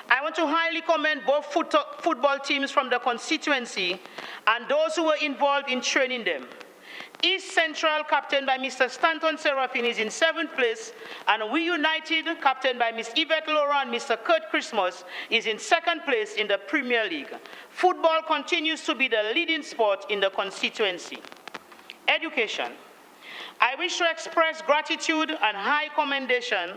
I want to highly commend both football teams from the constituency and those who were involved in training them. East Central, captained by Mr. Stanton Serafin, is in 7th place, and We United, captained by Ms. Yvette Laura and Mr. Kurt Christmas, is in 2nd place in the Premier League. Football continues to be the leading sport in the constituency. Education. I wish to express gratitude and high commendation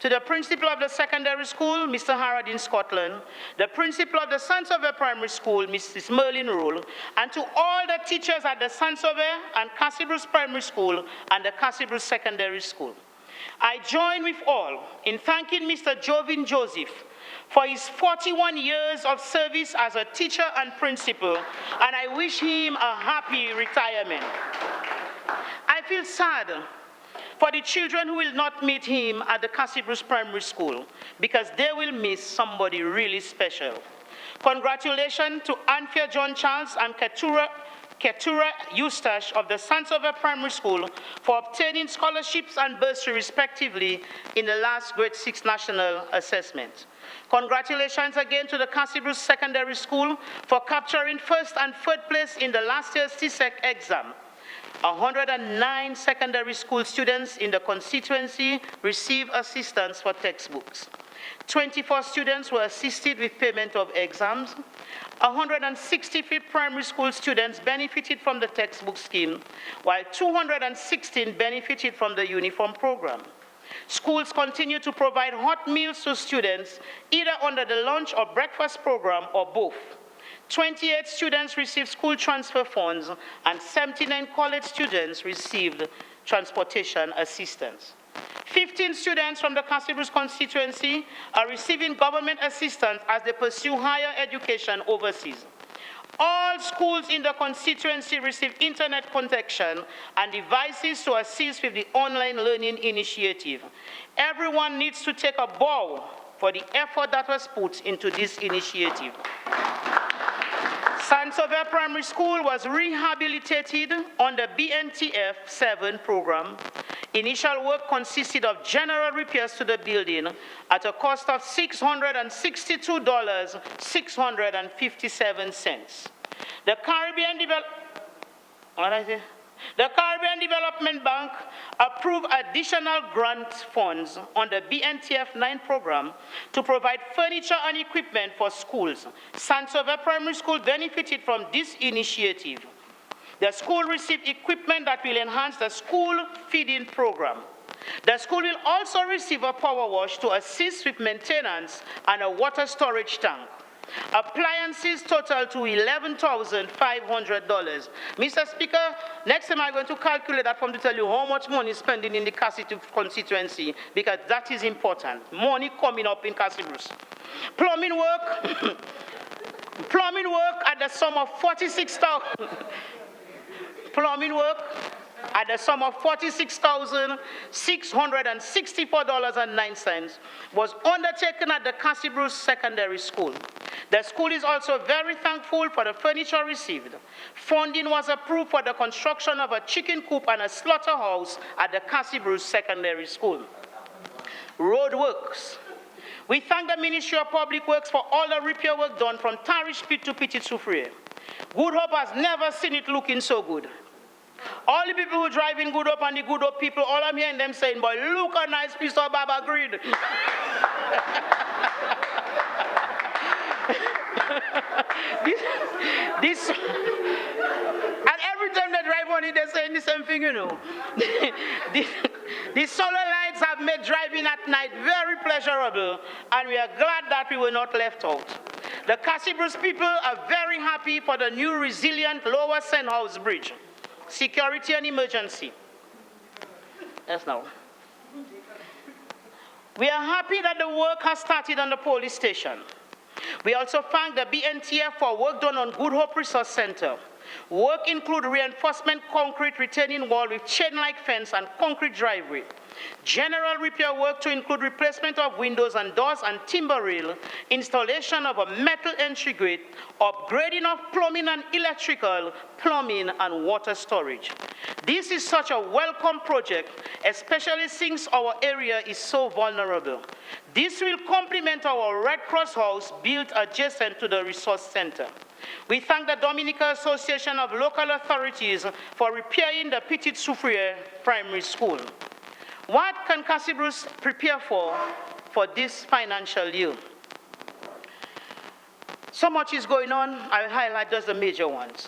to the principal of the secondary school, Mr. Harrod in Scotland, the principal of the Sansover Primary School, Mrs. Merlin Rule, and to all the teachers at the Sansover and Cassibrus Primary School and the Cassibrus Secondary School. I join with all in thanking Mr. Jovin Joseph for his 41 years of service as a teacher and principal, and I wish him a happy retirement. I feel sad for the children who will not meet him at the Cassibrus Primary School because they will miss somebody really special. Congratulations to Anthea John Charles and Ketura Eustache of the Sansover Primary School for obtaining scholarships and bursary respectively in the last grade 6 national assessment. Congratulations again to the Cassibrus Secondary School for capturing 1st and 3rd place in the last year's TSEC exam. 109 secondary school students in the constituency received assistance for textbooks. 24 students were assisted with payment of exams. 163 primary school students benefited from the textbook scheme, while 216 benefited from the uniform program. Schools continue to provide hot meals to students, either under the lunch or breakfast program or both. 28 students received school transfer funds, and 79 college students received transportation assistance. 15 students from the Cassibrus constituency are receiving government assistance as they pursue higher education overseas. All schools in the constituency receive internet connection and devices to assist with the online learning initiative. Everyone needs to take a bow for the effort that was put into this initiative. Sansover Primary School was rehabilitated on the BNTF 7 program. Initial work consisted of general repairs to the building at a cost of $662.657. The Caribbean Development Bank approved additional grant funds on the BNTF 9 program to provide furniture and equipment for schools. Sansover Primary School benefited from this initiative. The school received equipment that will enhance the school feeding program. The school will also receive a power wash to assist with maintenance and a water storage tank. Appliances total to $11,500. Mr. Speaker, next time I'm going to calculate that form to tell you how much money is spending in the Cassie constituency, because that is important. Money coming up in Cassie Bruce. Plumbing work, plumbing work at the sum of $46,000. Plumbing work at the sum of $46,664.09 was undertaken at the Cassie Bruce Secondary School. The school is also very thankful for the furniture received. Funding was approved for the construction of a chicken coop and a slaughterhouse at the Cassie Bruce Secondary School. Road works. We thank the Ministry of Public Works for all the repair work done from Tarish Pit to Petit Soufriere. Good Hope has never seen it looking so good. All the people who drive in Good Hope and the Good Hope people, all I'm hearing them saying, boy, look a nice piece of Baba grid. this, and every time they drive on it, they're saying the same thing, you know. The solar lights have made driving at night very pleasurable, and we are glad that we were not left out. The Cassie Bruce people are very happy for the new resilient Lower Sandhouse Bridge. Security and emergency. Yes, now. We are happy that the work has started on the police station. We also thank the BNTF for work done on Good Hope Resource Center. Work include reinforcement concrete retaining wall with chain-like fence and concrete driveway. General repair work to include replacement of windows and doors and timber rail, installation of a metal entry gate, upgrading of plumbing and electrical, plumbing and water storage. This is such a welcome project, especially since our area is so vulnerable. This will complement our Red Cross house built adjacent to the resource center. We thank the Dominica Association of Local Authorities for repairing the Petit Soufriere Primary School. What can Cassie Bruce prepare for this financial year? So much is going on. I'll highlight just the major ones.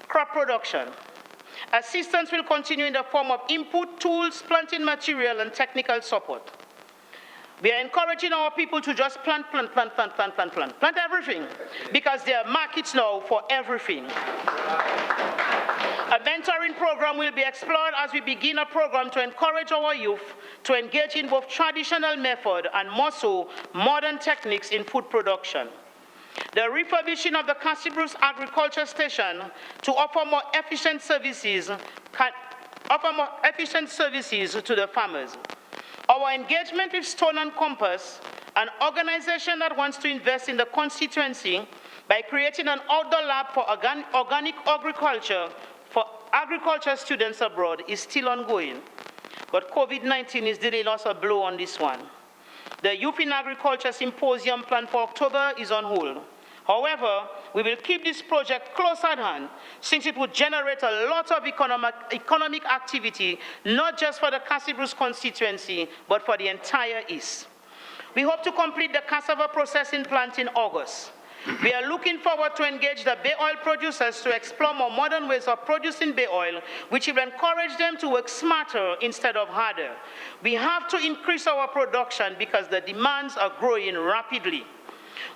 Crop production. Assistance will continue in the form of input, tools, planting material, and technical support. We are encouraging our people to just plant everything, because there are markets now for everything. A mentoring program will be explored as we begin a program to encourage our youth to engage in both traditional method and more so modern techniques in food production. The refurbishing of the Cassie Bruce Agriculture Station to offer more efficient services to the farmers. Our engagement with Stone and Compass, an organization that wants to invest in the constituency by creating an outdoor lab for organic agriculture for agriculture students abroad, is still ongoing. But COVID-19 is dealing us a blow on this one. The Youth in Agriculture Symposium planned for October is on hold. However, we will keep this project close at hand, since it would generate a lot of economic activity, not just for the Cassie Bruce constituency, but for the entire East. We hope to complete the cassava processing plant in August. We are looking forward to engage the bay oil producers to explore more modern ways of producing bay oil, which will encourage them to work smarter instead of harder. We have to increase our production because the demands are growing rapidly.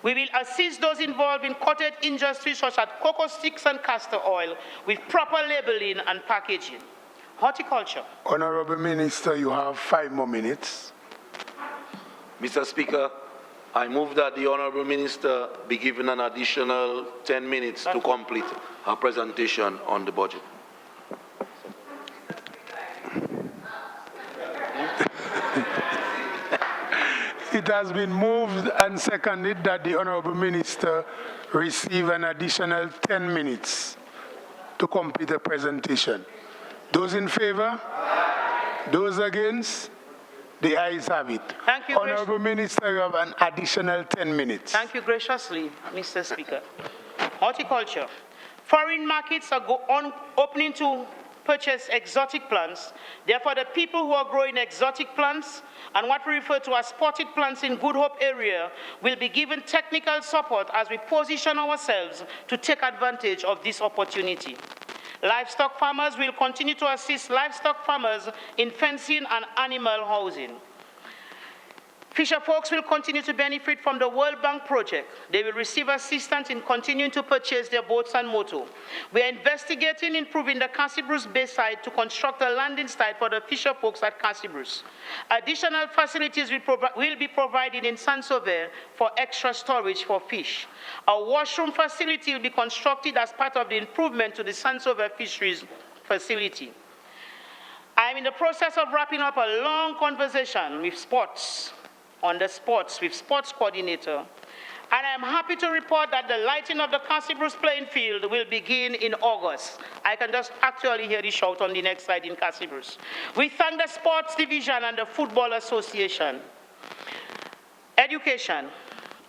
We will assist those involved in cottage industries such as cocoa sticks and castor oil with proper labeling and packaging. Horticulture. Honorable Minister, you have 5 more minutes. Mr. Speaker, I move that the Honorable Minister be given an additional 10 minutes to complete her presentation on the budget. It has been moved and seconded that the Honorable Minister receive an additional 10 minutes to complete the presentation. Those in favor? Aye. Those against? The ayes have it. Thank you, Honorable Minister, you have an additional 10 minutes. Thank you graciously, Mr. Speaker. Horticulture. Foreign markets are opening to purchase exotic plants. Therefore, the people who are growing exotic plants and what we refer to as spotted plants in Good Hope area will be given technical support as we position ourselves to take advantage of this opportunity. Livestock farmers will continue to assist livestock farmers in fencing and animal housing. Fisher folks will continue to benefit from the World Bank project. They will receive assistance in continuing to purchase their boats and motor. We are investigating improving the Castle Bruce Bay site to construct a landing site for the Fisher folks at Castle Bruce. Additional facilities will be provided in Saint-Sauveur for extra storage for fish. A washroom facility will be constructed as part of the improvement to the Saint-Sauveur fisheries facility. I am in the process of wrapping up a long conversation with sports coordinator, and I am happy to report that the lighting of the Castle Bruce playing field will begin in August. I can just actually hear the shout on the next slide in Castle Bruce. We thank the sports division and the Football Association. Education.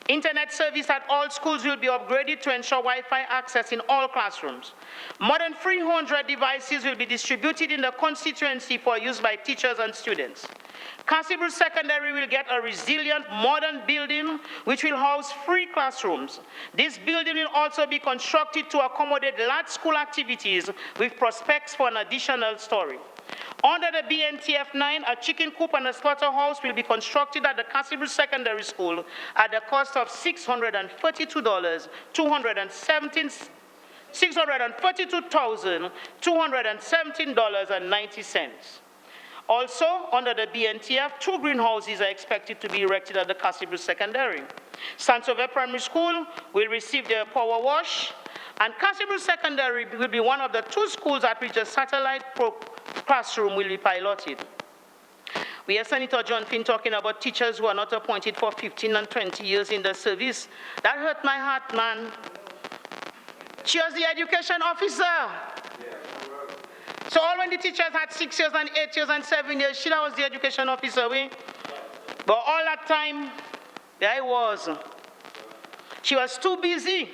Internet service at all schools will be upgraded to ensure Wi-Fi access in all classrooms. More than 300 devices will be distributed in the constituency for use by teachers and students. Castle Bruce Secondary will get a resilient, modern building which will house 3 classrooms. This building will also be constructed to accommodate large school activities with prospects for an additional story. Under the BNTF 9, a chicken coop and a slaughterhouse will be constructed at the Castle Bruce Secondary School at the cost of $642,217.90. Also, under the BNTF, 2 greenhouses are expected to be erected at the Castle Bruce Secondary. Saint-Sauveur Primary School will receive their power wash, and Castle Bruce Secondary will be one of the 2 schools at which a satellite classroom will be piloted. We have Senator John Finn talking about teachers who are not appointed for 15 and 20 years in the service. That hurt my heart, man. She was the education officer. So all when the teachers had 6 years and 8 years and 7 years, she was the education officer. But all that time, there I was. She was too busy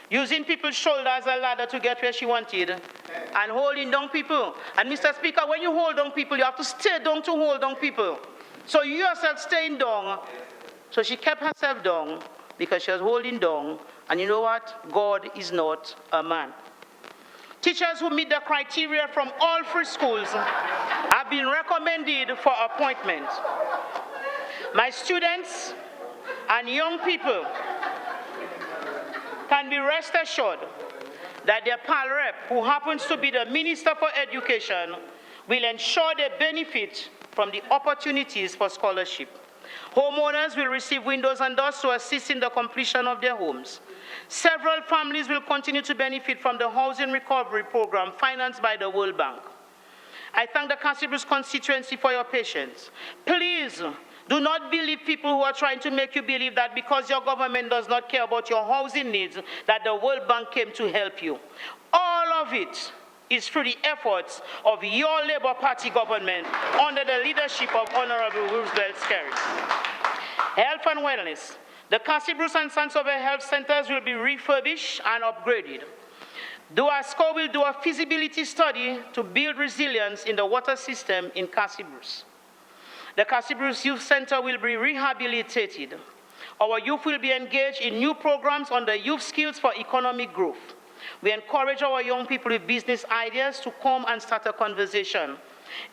using people's shoulders as a ladder to get where she wanted and holding down people. And Mr. Speaker, when you hold down people, you have to stay down to hold down people. So you yourself staying down. So she kept herself down because she was holding down. And you know what? God is not a man. Teachers who meet the criteria from all 3 schools have been recommended for appointment. My students and young people can be rest assured that their PAL rep, who happens to be the Minister for Education, will ensure they benefit from the opportunities for scholarship. Homeowners will receive windows and doors to assist in the completion of their homes. Several families will continue to benefit from the Housing Recovery Program financed by the World Bank. I thank the Castle Bruce constituency for your patience. Please, do not believe people who are trying to make you believe that because your government does not care about your housing needs, that the World Bank came to help you. All of it is through the efforts of your Labour Party government under the leadership of Honorable Roosevelt Skerry. Health and wellness. The Castle Bruce and Saint-Sauveur health centers will be refurbished and upgraded. DOASCO will do a feasibility study to build resilience in the water system in Castle Bruce. The Castle Bruce Youth Center will be rehabilitated. Our youth will be engaged in new programs on the youth skills for economic growth. We encourage our young people with business ideas to come and start a conversation,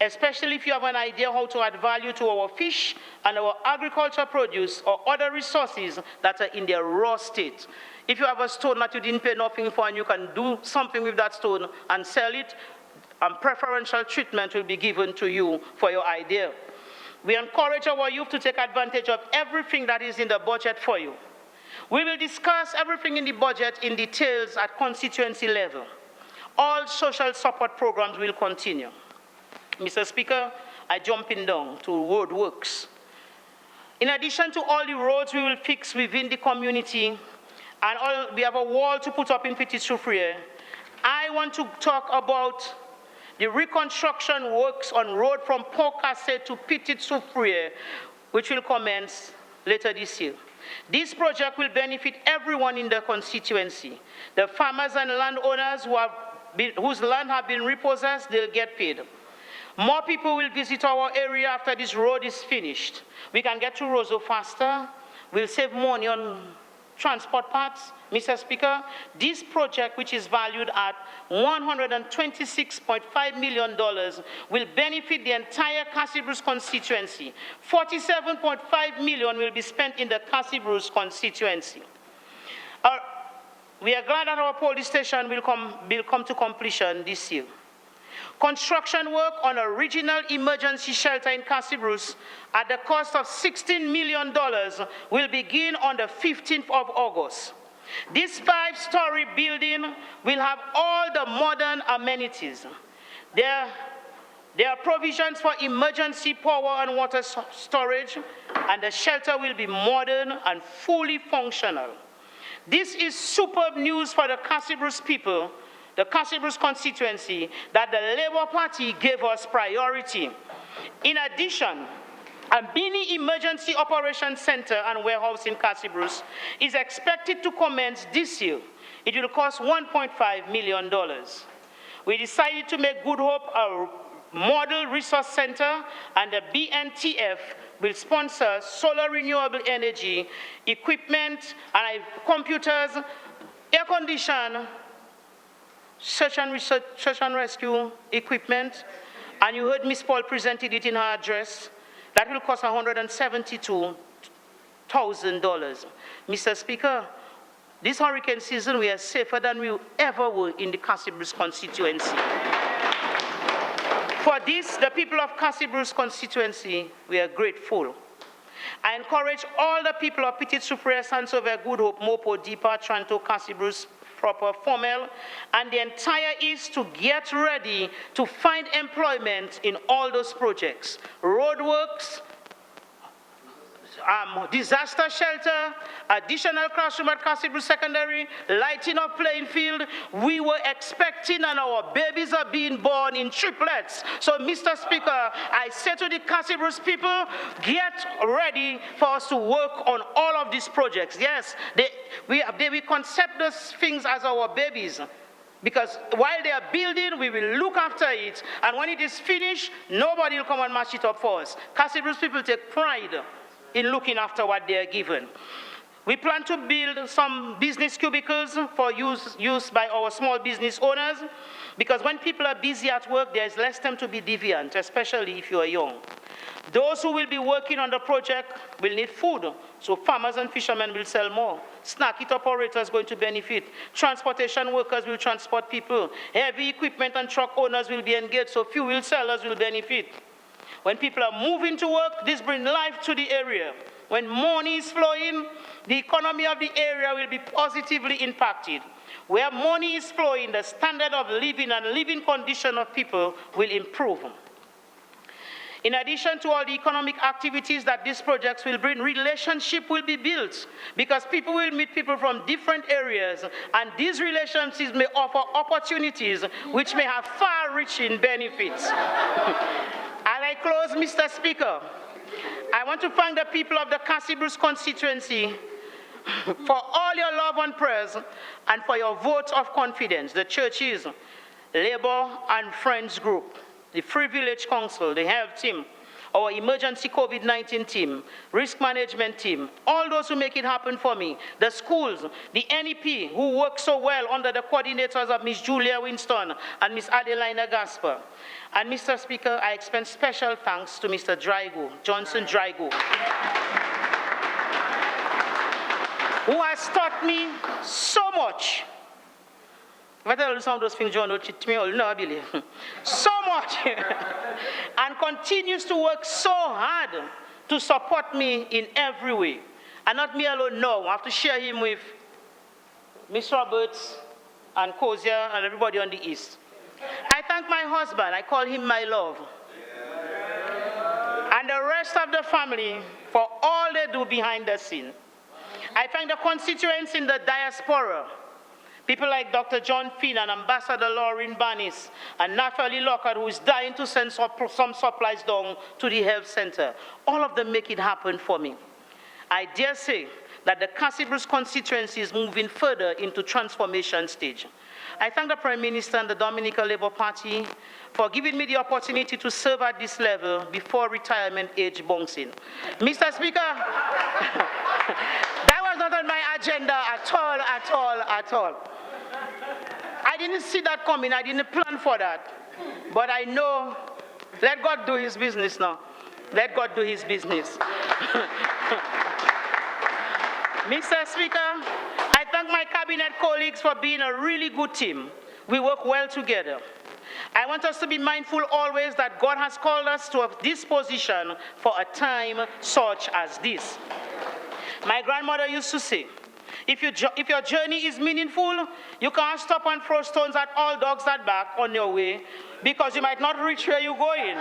especially if you have an idea how to add value to our fish and our agriculture produce or other resources that are in their raw state. If you have a stone that you didn't pay nothing for and you can do something with that stone and sell it, preferential treatment will be given to you for your idea. We encourage our youth to take advantage of everything that is in the budget for you. We will discuss everything in the budget in details at constituency level. All social support programs will continue. Mr. Speaker, I jump in down to road works. In addition to all the roads we will fix within the community, and we have a wall to put up in Petit Soufriere, I want to talk about the reconstruction works on road from Port Cassette to Petit Soufriere, which will commence later this year. This project will benefit everyone in the constituency. The farmers and landowners whose land have been repossessed, they'll get paid. More people will visit our area after this road is finished. We can get to Roseau faster. We'll save money on transport parts, Mr. Speaker. This project, which is valued at $126.5 million, will benefit the entire Castle Bruce constituency. $47.5 million will be spent in the Castle Bruce constituency. We are glad that our police station will come to completion this year. Construction work on a regional emergency shelter in Castle Bruce at the cost of $16 million will begin on the 15th of August. This 5-story building will have all the modern amenities. There are provisions for emergency power and water storage, and the shelter will be modern and fully functional. This is superb news for the Castle Bruce people, the Castle Bruce constituency, that the Labour Party gave us priority. In addition, a mini emergency operations center and warehouse in Castle Bruce is expected to commence this year. It will cost $1.5 million. We decided to make Good Hope a model resource center, and the BNTF will sponsor solar renewable energy, equipment, and computers, air condition, search and rescue equipment, and you heard Ms. Paul presented it in her address. That will cost $172,000. Mr. Speaker, this hurricane season we are safer than we ever were in the Castle Bruce constituency. For this, the people of Castle Bruce constituency, we are grateful. I encourage all the people of Petit Soufrière, Saint-Sauveur, Good Hope, Mopo, Deepa, Tranto, Castle Bruce, proper, Formel, and the entire East to get ready to find employment in all those projects. Roadworks, disaster shelter, additional classroom at Castle Bruce Secondary, lighting up playing field. We were expecting, and our babies are being born in triplets. So, Mr. Speaker, I say to the Castle Bruce people, get ready for us to work on all of these projects. Yes, we concept those things as our babies, because while they are building, we will look after it, and when it is finished, nobody will come and match it up for us. Castle Bruce people take pride in looking after what they are given. We plan to build some business cubicles for use by our small business owners, because when people are busy at work, there is less time to be deviant, especially if you are young. Those who will be working on the project will need food, so farmers and fishermen will sell more. Snack it operators going to benefit. Transportation workers will transport people. Heavy equipment and truck owners will be engaged, so fuel sellers will benefit. When people are moving to work, this brings life to the area. When money is flowing, the economy of the area will be positively impacted. Where money is flowing, the standard of living and living condition of people will improve. In addition to all the economic activities that these projects will bring, relationship will be built, because people will meet people from different areas, and these relationships may offer opportunities which may have far-reaching benefits. As I close, Mr. Speaker, I want to thank the people of the Castle Bruce constituency for all your love and prayers and for your vote of confidence. The churches, Labour and Friends Group, the Free Village Council, the health team, our emergency COVID-19 team, risk management team, all those who make it happen for me, the schools, the NEP, who work so well under the coordinators of Ms. Julia Winston and Ms. Adelina Gasper. And Mr. Speaker, I extend special thanks to Mr. Drygo, Johnson Drygo, who has taught me so much. If I tell you some of those things, John, don't cheat me, I'll never believe. So much. And continues to work so hard to support me in every way. And not me alone, no. I have to share him with Ms. Roberts and Kozia and everybody on the East. I thank my husband. I call him my love. And the rest of the family for all they do behind the scene. I thank the constituents in the diaspora. People like Dr. John Finn and Ambassador Lauren Banis and Nathalie Lockhart, who is dying to send some supplies down to the health center. All of them make it happen for me. I dare say that the Castle Bruce constituency is moving further into transformation stage. I thank the Prime Minister and the Dominican Labour Party for giving me the opportunity to serve at this level before retirement age bunks in. Mr. Speaker, that was not on my agenda at all, at all, at all. I didn't see that coming. I didn't plan for that. But I know, let God do his business now. Let God do his business. Mr. Speaker, I thank my cabinet colleagues for being a really good team. We work well together. I want us to be mindful always that God has called us to this position for a time such as this. My grandmother used to say, if your journey is meaningful, you can't stop and throw stones at all dogs that bark on your way because you might not reach where you're going.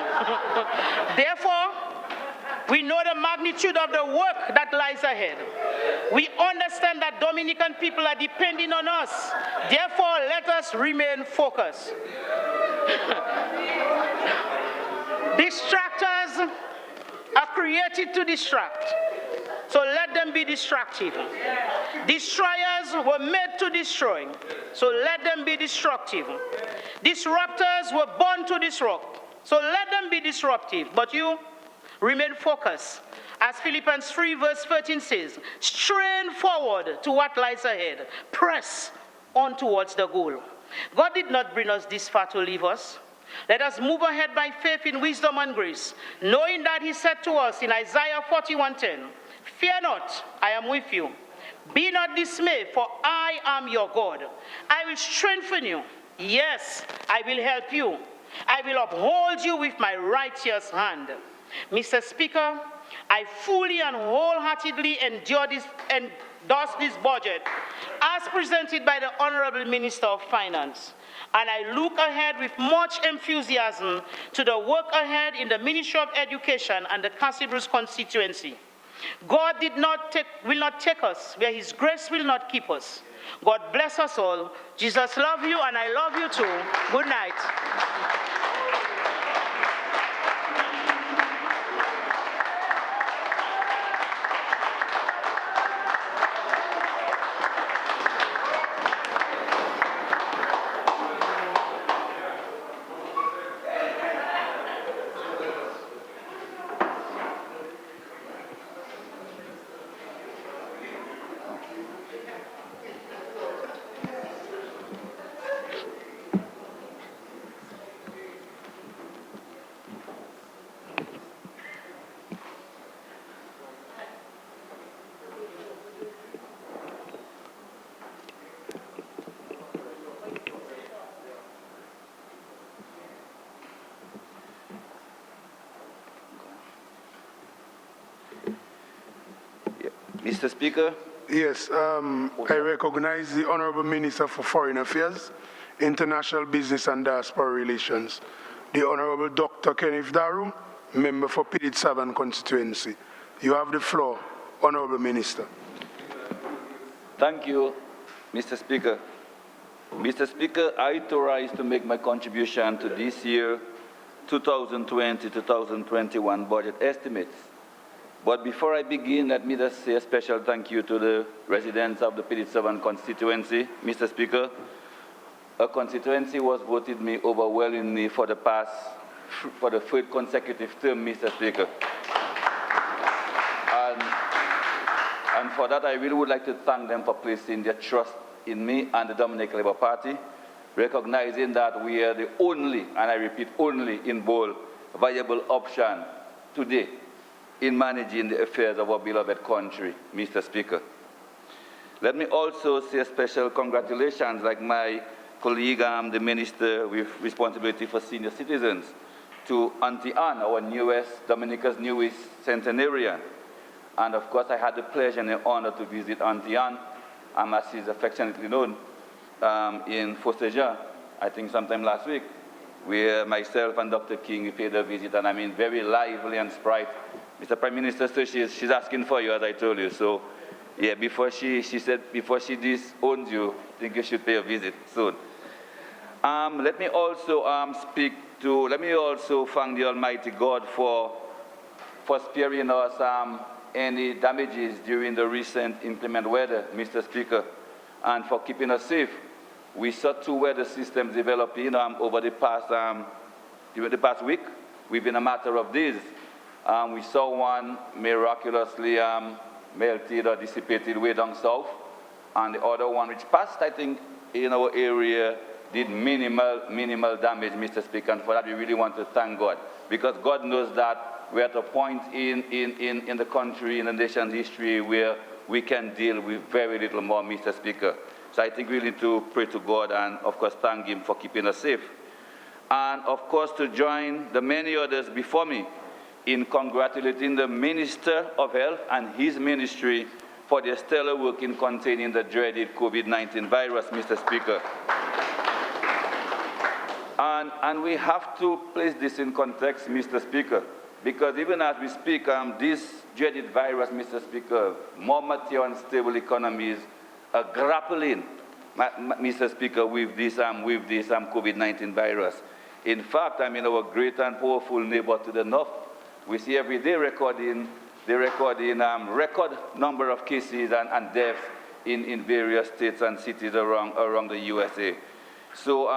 Therefore, we know the magnitude of the work that lies ahead. We understand that Dominican people are depending on us. Therefore, let us remain focused. Distractors are created to distract. So let them be destructive. Destroyers were made to destroy. So let them be destructive. Disruptors were born to disrupt. So let them be disruptive. But you remain focused. As Philippians 3 verse 13 says, strain forward to what lies ahead. Press on towards the goal. God did not bring us this far to leave us. Let us move ahead by faith in wisdom and grace, knowing that he said to us in Isaiah 41:10, fear not, I am with you. Be not dismayed, for I am your God. I will strengthen you. Yes, I will help you. I will uphold you with my righteous hand. Mr. Speaker, I fully and wholeheartedly endorse this budget as presented by the Honorable Minister of Finance. And I look ahead with much enthusiasm to the work ahead in the Ministry of Education and the Constituency. God will not take us where his grace will not keep us. God bless us all. Jesus love you and I love you too. Good night. Mr. Speaker. Yes, I recognize the Honorable Minister for Foreign Affairs, International Business and Diaspora Relations, the Honorable Dr. Kenneth Daru, Member for Pilit-Savan Constituency. You have the floor, Honorable Minister. Thank you, Mr. Speaker. Mr. Speaker, I authorize to make my contribution to this year 2020-2021 budget estimates. But before I begin, let me just say a special thank you to the residents of the Pilit-Savan constituency. Mr. Speaker, a constituency was voted me overwhelmingly for the third consecutive term, Mr. Speaker. And for that, I really would like to thank them for placing their trust in me and the Dominican Labour Party, recognizing that we are the only, and I repeat, only in bold, viable option today in managing the affairs of our beloved country, Mr. Speaker. Let me also say a special congratulations, like my colleague, the Minister with responsibility for senior citizens, to Auntie Anne, our Dominica's newest centenarian. And of course, I had the pleasure and the honor to visit Auntie Anne, as she's affectionately known, in Fosteja, I think sometime last week, where myself and Dr. King paid a visit, and I mean, very lively and sprite. Mr. Prime Minister, so she's asking for you, as I told you. So, yeah, before she said, before she disowns you, I think you should pay a visit soon. Let me also let me also thank the Almighty God for sparing us any damages during the recent inclement weather, Mr. Speaker, and for keeping us safe. We saw two weather systems developing over the past week, within a matter of days. We saw one miraculously melted or dissipated way down south, and the other one which passed, I think, in our area, did minimal damage, Mr. Speaker, and for that we really want to thank God, because God knows that we're at a point in the country, in the nation's history, where we can deal with very little more, Mr. Speaker. So I think we need to pray to God and, of course, thank Him for keeping us safe. And, of course, to join the many others before me in congratulating the Minister of Health and his ministry for their stellar work in containing the dreaded COVID-19 virus, Mr. Speaker. And we have to place this in context, Mr. Speaker, because even as we speak, this dreaded virus, Mr. Speaker, more mature and stable economies are grappling, Mr. Speaker, with this COVID-19 virus. In fact, our great and powerful neighbor to the north, we see every day record number of cases and deaths in various states and cities around the USA. So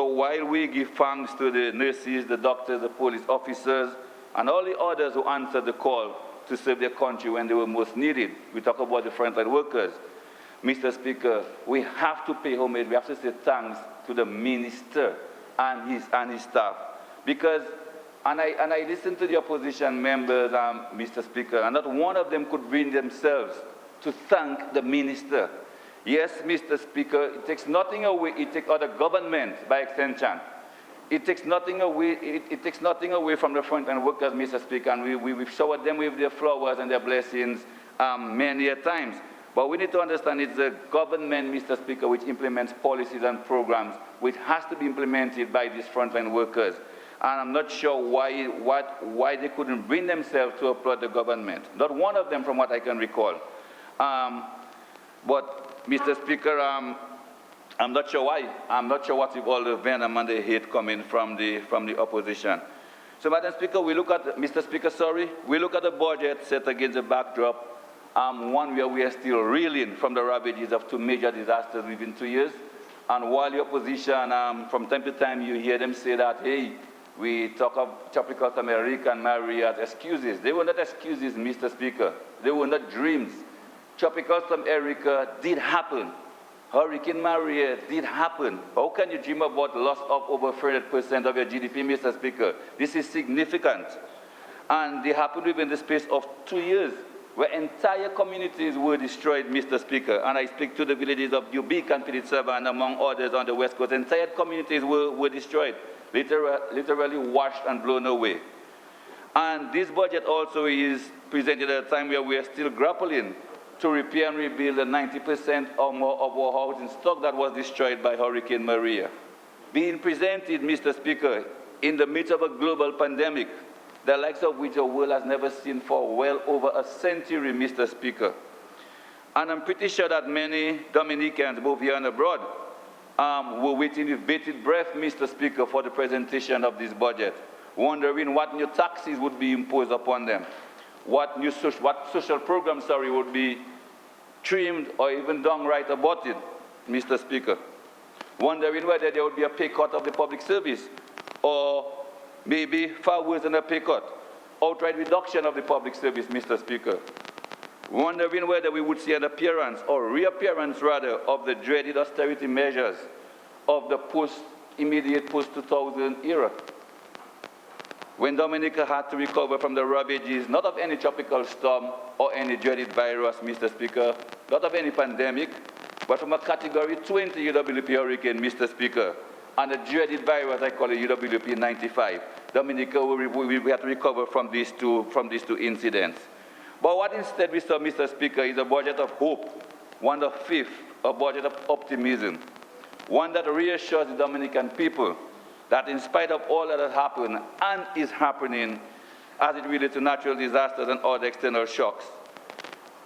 while we give thanks to the nurses, the doctors, the police officers, and all the others who answered the call to serve their country when they were most needed, we talk about the frontline workers. Mr. Speaker, we have to pay homage. We have to say thanks to the minister and his staff, because and I listened to the opposition members, Mr. Speaker, and not one of them could bring themselves to thank the minister. Yes, Mr. Speaker, it takes nothing away. It takes other governments by extension. It takes nothing away. It takes nothing away from the frontline workers, Mr. Speaker, and we've showered them with their flowers and their blessings many a times. But we need to understand it's the government, Mr. Speaker, which implements policies and programs which has to be implemented by these frontline workers. And I'm not sure why they couldn't bring themselves to applaud the government. Not one of them, from what I can recall. But, Mr. Speaker, I'm not sure why. I'm not sure what with all the venom and the hate coming from the opposition. So, Madam Speaker, we look at we look at the budget set against the backdrop, one where we are still reeling from the ravages of two major disasters within 2 years. And while the opposition, from time to time, you hear them say that, hey, we talk of Tropical Storm Erica and Maria as excuses. They were not excuses, Mr. Speaker. They were not dreams. Tropical Storm Erica did happen. Hurricane Maria did happen. How can you dream about loss of over 300% of your GDP, Mr. Speaker? This is significant. And they happened within the space of 2 years, where entire communities were destroyed, Mr. Speaker. And I speak to the villages of Ubik and Piditsaba and among others on the West Coast. Entire communities were destroyed, literally washed and blown away. And this budget also is presented at a time where we are still grappling to repair and rebuild the 90% or more of our housing stock that was destroyed by Hurricane Maria. Being presented, Mr. Speaker, in the midst of a global pandemic, the likes of which the world has never seen for well over a century, Mr. Speaker. And I'm pretty sure that many Dominicans, both here and abroad, were waiting with bated breath, Mr. Speaker, for the presentation of this budget, wondering what new taxes would be imposed upon them, what social programs, would be trimmed or even done right about it, Mr. Speaker, wondering whether there would be a pay cut of the public service, or maybe far worse than a pay cut, outright reduction of the public service, Mr. Speaker. Wondering whether we would see an appearance, or reappearance rather, of the dreaded austerity measures of the immediate post-2000 era, when Dominica had to recover from the ravages, not of any tropical storm or any dreaded virus, Mr. Speaker, not of any pandemic, but from a Category 20 UWP hurricane, Mr. Speaker, and a dreaded virus I call it UWP 95. Dominica, we had to recover from these two incidents. But what instead we saw, Mr. Speaker, is a budget of hope, one of faith, a budget of optimism, one that reassures the Dominican people that in spite of all that has happened and is happening as it relates to natural disasters and other external shocks,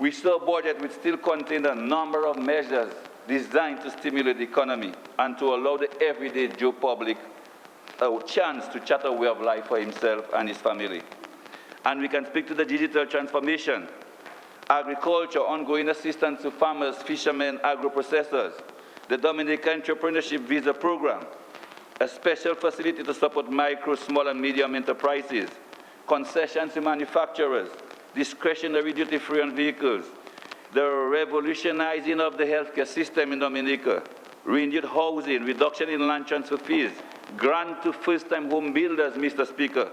we saw a budget which still contained a number of measures designed to stimulate the economy and to allow the everyday Joe public a chance to chart a way of life for himself and his family. And we can speak to the digital transformation, agriculture, ongoing assistance to farmers, fishermen, agro-processors, the Dominican Entrepreneurship Visa Program, a special facility to support micro, small, and medium enterprises, concessions to manufacturers, discretionary duty-free on vehicles, the revolutionizing of the healthcare system in Dominica, renewed housing, reduction in land transfer fees, grant to first-time home builders, Mr. Speaker,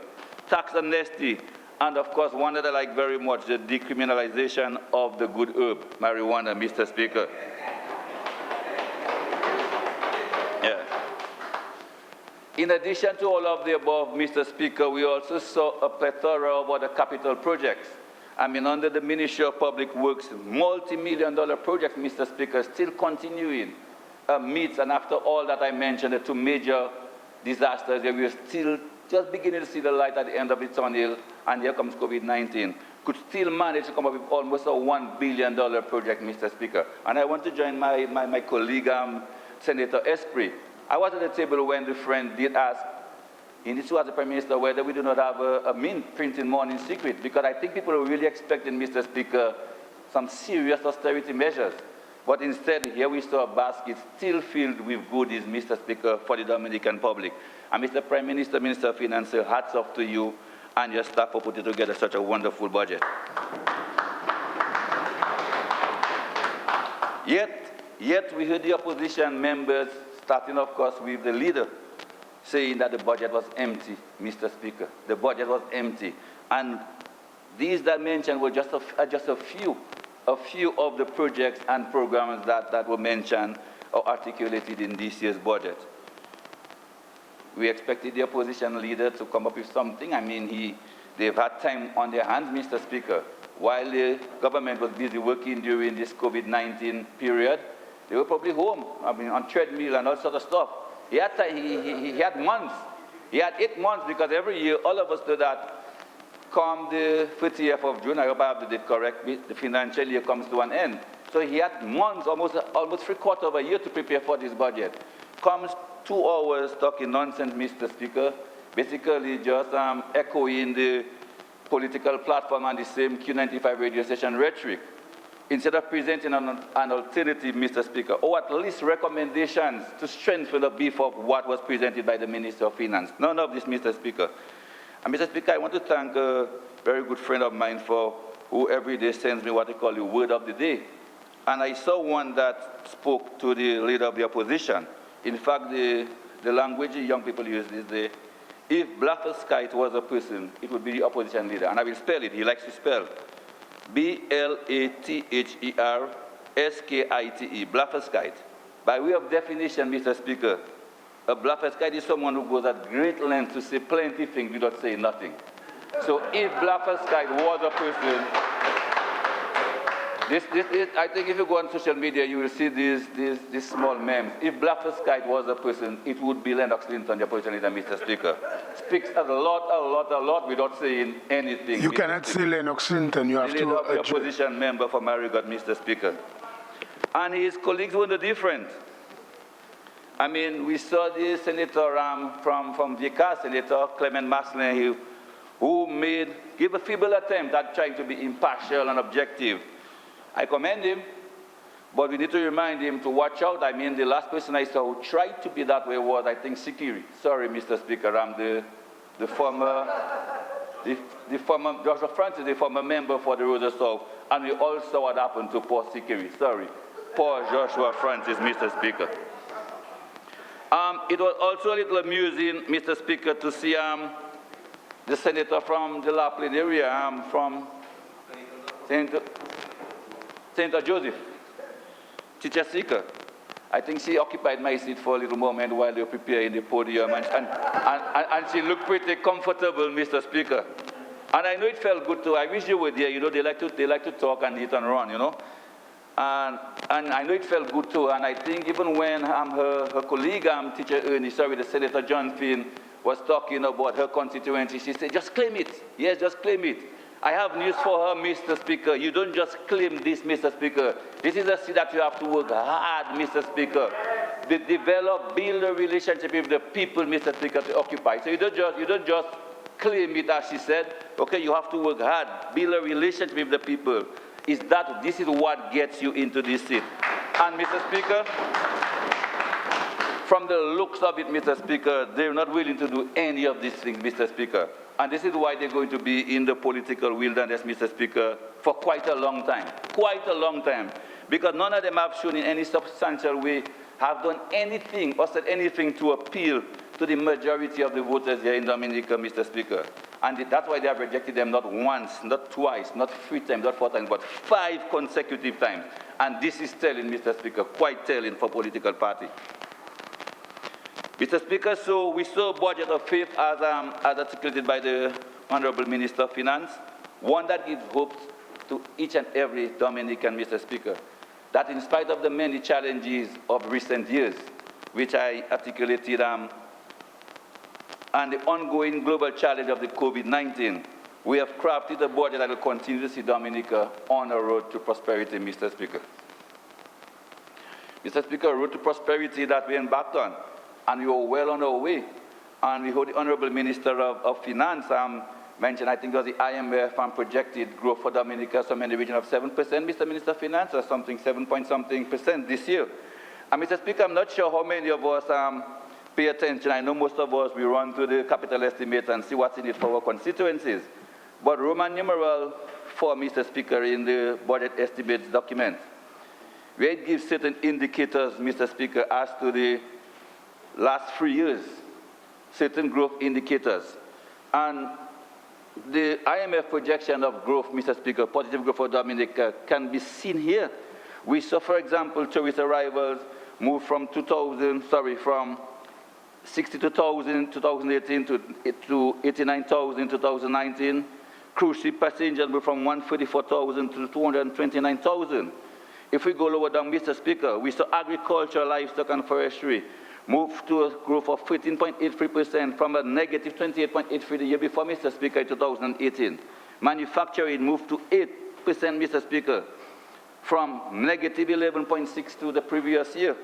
tax amnesty, and of course, one that I like very much, the decriminalization of the good herb, marijuana, Mr. Speaker. Yeah. In addition to all of the above, Mr. Speaker, we also saw a plethora of other capital projects. I mean, under the Ministry of Public Works, multi-million-dollar projects, Mr. Speaker, still continuing amidst and after all that I mentioned, the two major disasters, we are still just beginning to see the light at the end of the tunnel, and here comes COVID-19, could still manage to come up with almost a $1 billion project, Mr. Speaker. And I want to join my colleague, Senator Esprit. I was at the table when the friend did ask, in this was the Prime Minister, whether we do not have a mint printing money in secret, because I think people are really expecting, Mr. Speaker, some serious austerity measures. But instead, here we saw a basket still filled with goodies, Mr. Speaker, for the Dominican public. And Mr. Prime Minister, Minister of Finance, hats off to you and your staff for putting together such a wonderful budget. Yet we heard the opposition members, starting, of course, with the leader, saying that the budget was empty, Mr. Speaker. The budget was empty. And these that mentioned were just a few of the projects and programs that were mentioned or articulated in this year's budget. We expected the opposition leader to come up with something. I mean, they've had time on their hands, Mr. Speaker. While the government was busy working during this COVID-19 period, they were probably home, I mean, on treadmill and all sort of stuff. He had months. He had 8 months, because every year, all of us do that. Come the 30th of June, I hope I have the date correct, the financial year comes to an end. So he had months, almost 3/4 of a year to prepare for this budget. Comes 2 hours talking nonsense, Mr. Speaker, basically just echoing the political platform and the same Q95 radio station rhetoric, instead of presenting an alternative, Mr. Speaker, or at least recommendations to strengthen the beef of what was presented by the Minister of Finance. None of this, Mr. Speaker. And Mr. Speaker, I want to thank a very good friend of mine who every day sends me what they call the word of the day. And I saw one that spoke to the leader of the opposition. In fact, the language young people use these days, if Blafferskite was a person, it would be the opposition leader. And I will spell it. He likes to spell. B-L-A-T-H-E-R-S-K-I-T-E, Blafferskite. By way of definition, Mr. Speaker, a Blafferskite is someone who goes at great lengths to say plenty of things without saying nothing. So if Blafferskite was a person, I think if you go on social media, you will see these small memes. If Blafferskite was a person, it would be Lennox Linton, the opposition leader, Mr. Speaker. Speaks a lot without saying anything. You cannot say Lennox Linton. You have to. The opposition member for Marigot, Mr. Speaker. And his colleagues were no different. I mean, we saw the senator from Vocational, Senator Clement Maslin, who gave a feeble attempt at trying to be impartial and objective. I commend him, but we need to remind him to watch out. I mean, the last person I saw who tried to be that way was, I think, Sikiri. Sorry, Mr. Speaker, the former Joshua Francis, the former member for the Rosa South, and we all saw what happened to poor Sikiri. Sorry, poor Joshua Francis, Mr. Speaker. It was also a little amusing, Mr. Speaker, to see the senator from the Laplin area, from St. Joseph, Teacher Seeker. I think she occupied my seat for a little moment while they were preparing the podium, and she looked pretty comfortable, Mr. Speaker. And I know it felt good too. I wish you were there. You know, they like to talk and hit and run, you know. And I know it felt good too. And I think even when her colleague, Teacher Ernie, the Senator John Finn, was talking about her constituency, she said, just claim it. Yes, just claim it. I have news for her, Mr. Speaker. You don't just claim this, Mr. Speaker. This is a seat that you have to work hard, Mr. Speaker. Build a relationship with the people, Mr. Speaker, to occupy. So you don't just claim it, as she said. Okay, you have to work hard. Build a relationship with the people. This is what gets you into this seat. And Mr. Speaker, from from the looks of it, Mr. Speaker, they're not willing to do any of these things, Mr. Speaker. And this is why they're going to be in the political wilderness, Mr. Speaker, for quite a long time. Quite a long time. Because none of them have shown in any substantial way have done anything or said anything to appeal to the majority of the voters here in Dominica, Mr. Speaker. And that's why they have rejected them not once, not twice, not 3 times, not 4 times, but 5 consecutive times. And this is telling, Mr. Speaker, quite telling for political party. Mr. Speaker, so we saw a budget of faith as articulated by the Honorable Minister of Finance, one that gives hope to each and every Dominican, Mr. Speaker, that in spite of the many challenges of recent years, which I articulated, and the ongoing global challenge of the COVID-19, we have crafted a budget that will continue to see Dominica on a road to prosperity, Mr. Speaker. Mr. Speaker, a road to prosperity that we embarked on, and we are well on our way. And we heard the Honorable Minister of Finance mentioned, I think it was the IMF projected growth for Dominica, somewhere in the region of 7%, Mr. Minister of Finance, or something, 7-point-something% this year. And Mr. Speaker, I'm not sure how many of us pay attention. I know most of us, we run to the capital estimate and see what's in it for our constituencies. But Roman numeral 4, Mr. Speaker, in the budget estimates document, where it gives certain indicators, Mr. Speaker, as to the last 3 years, certain growth indicators. And the IMF projection of growth, Mr. Speaker, positive growth for Dominica, can be seen here. We saw, for example, tourist arrivals move from 62,000 in 2018 to 89,000 in 2019. Cruise ship passengers moved from 134,000 to 229,000. If we go lower down, Mr. Speaker, we saw agriculture, livestock, and forestry move to a growth of 13.83% from a negative 28.83% the year before, Mr. Speaker, in 2018. Manufacturing moved to 8%, Mr. Speaker, from negative 11.62% the previous year.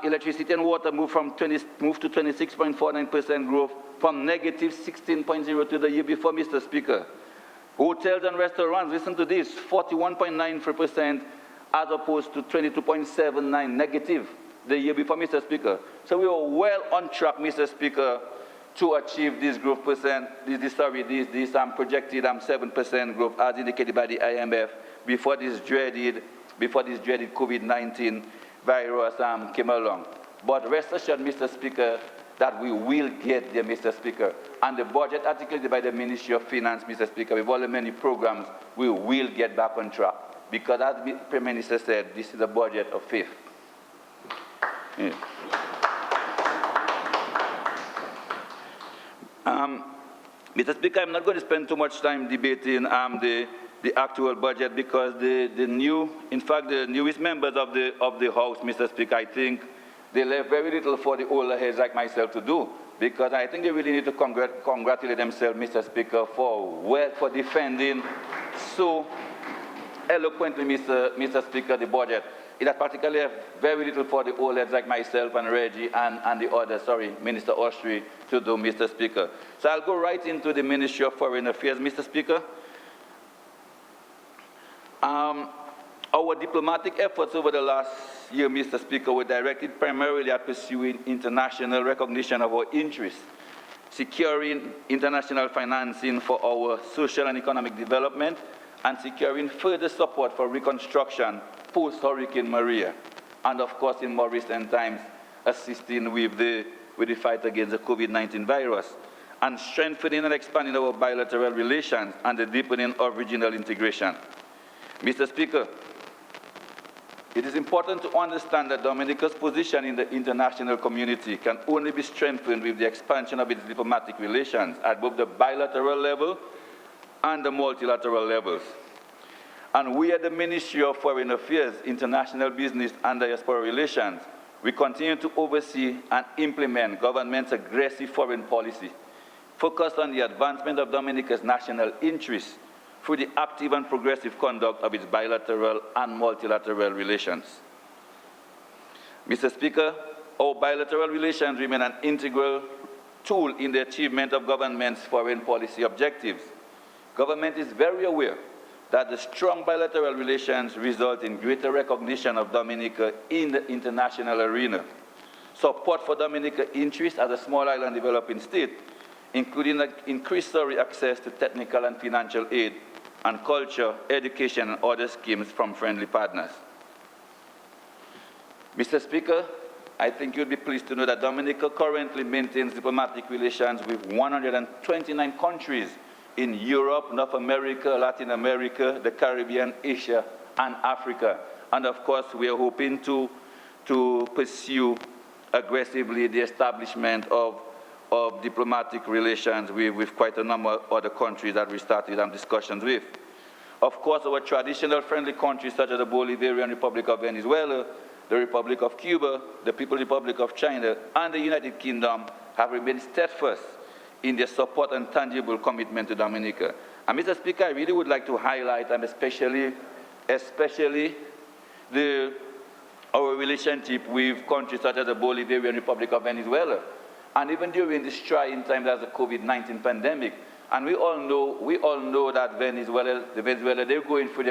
Electricity and water moved to 26.49% growth from negative 16.02% the year before, Mr. Speaker. Hotels and restaurants, listen to this, 41.93% as opposed to 22.79% negative the year before, Mr. Speaker. So we are well on track, Mr. Speaker, to achieve this growth percent, this projected 7% growth as indicated by the IMF before this dreaded COVID-19 virus came along. But rest assured, Mr. Speaker, that we will get there, Mr. Speaker. And the budget articulated by the Ministry of Finance, Mr. Speaker, with all the many programs, we will get back on track. Because as the Prime Minister said, this is a budget of faith. Yeah. Mr. Speaker, I'm not going to spend too much time debating the actual budget because the newest members of the House, Mr. Speaker, I think they left very little for the older heads like myself to do, because I think they really need to congratulate themselves, Mr. Speaker, for defending so eloquently, Mr. Speaker, the budget. It has particularly left very little for the old heads like myself and Reggie and the other, Minister Austri, to do, Mr. Speaker. So I'll go right into the Ministry of Foreign Affairs, Mr. Speaker. Our diplomatic efforts over the last year, Mr. Speaker, were directed primarily at pursuing international recognition of our interests, securing international financing for our social and economic development, and securing further support for reconstruction post-Hurricane Maria, and of course, in more recent times, assisting with the fight against the COVID-19 virus, and strengthening and expanding our bilateral relations and the deepening of regional integration. Mr. Speaker, it is important to understand that Dominica's position in the international community can only be strengthened with the expansion of its diplomatic relations at both the bilateral level and the multilateral levels. And we at the Ministry of Foreign Affairs, International Business and Diaspora Relations, we continue to oversee and implement government's aggressive foreign policy, focused on the advancement of Dominica's national interests through the active and progressive conduct of its bilateral and multilateral relations. Mr. Speaker, our bilateral relations remain an integral tool in the achievement of government's foreign policy objectives. Government is very aware that the strong bilateral relations result in greater recognition of Dominica in the international arena. support for Dominica's interests as a small island developing state, including increased access to technical and financial aid, and culture, education, and other schemes from friendly partners. Mr. Speaker, I think you'll be pleased to know that Dominica currently maintains diplomatic relations with 129 countries in Europe, North America, Latin America, the Caribbean, Asia, and Africa. And of course, we are hoping to pursue aggressively the establishment of diplomatic relations with quite a number of other countries that we started discussions with. Of course, our traditional friendly countries such as the Bolivarian Republic of Venezuela, the Republic of Cuba, the People's Republic of China, and the United Kingdom have remained steadfast in their support and tangible commitment to Dominica. And Mr. Speaker, I really would like to highlight, and especially our relationship with countries such as the Bolivarian Republic of Venezuela. And even during this trying time as the COVID-19 pandemic, and we all know that Venezuela, they're going through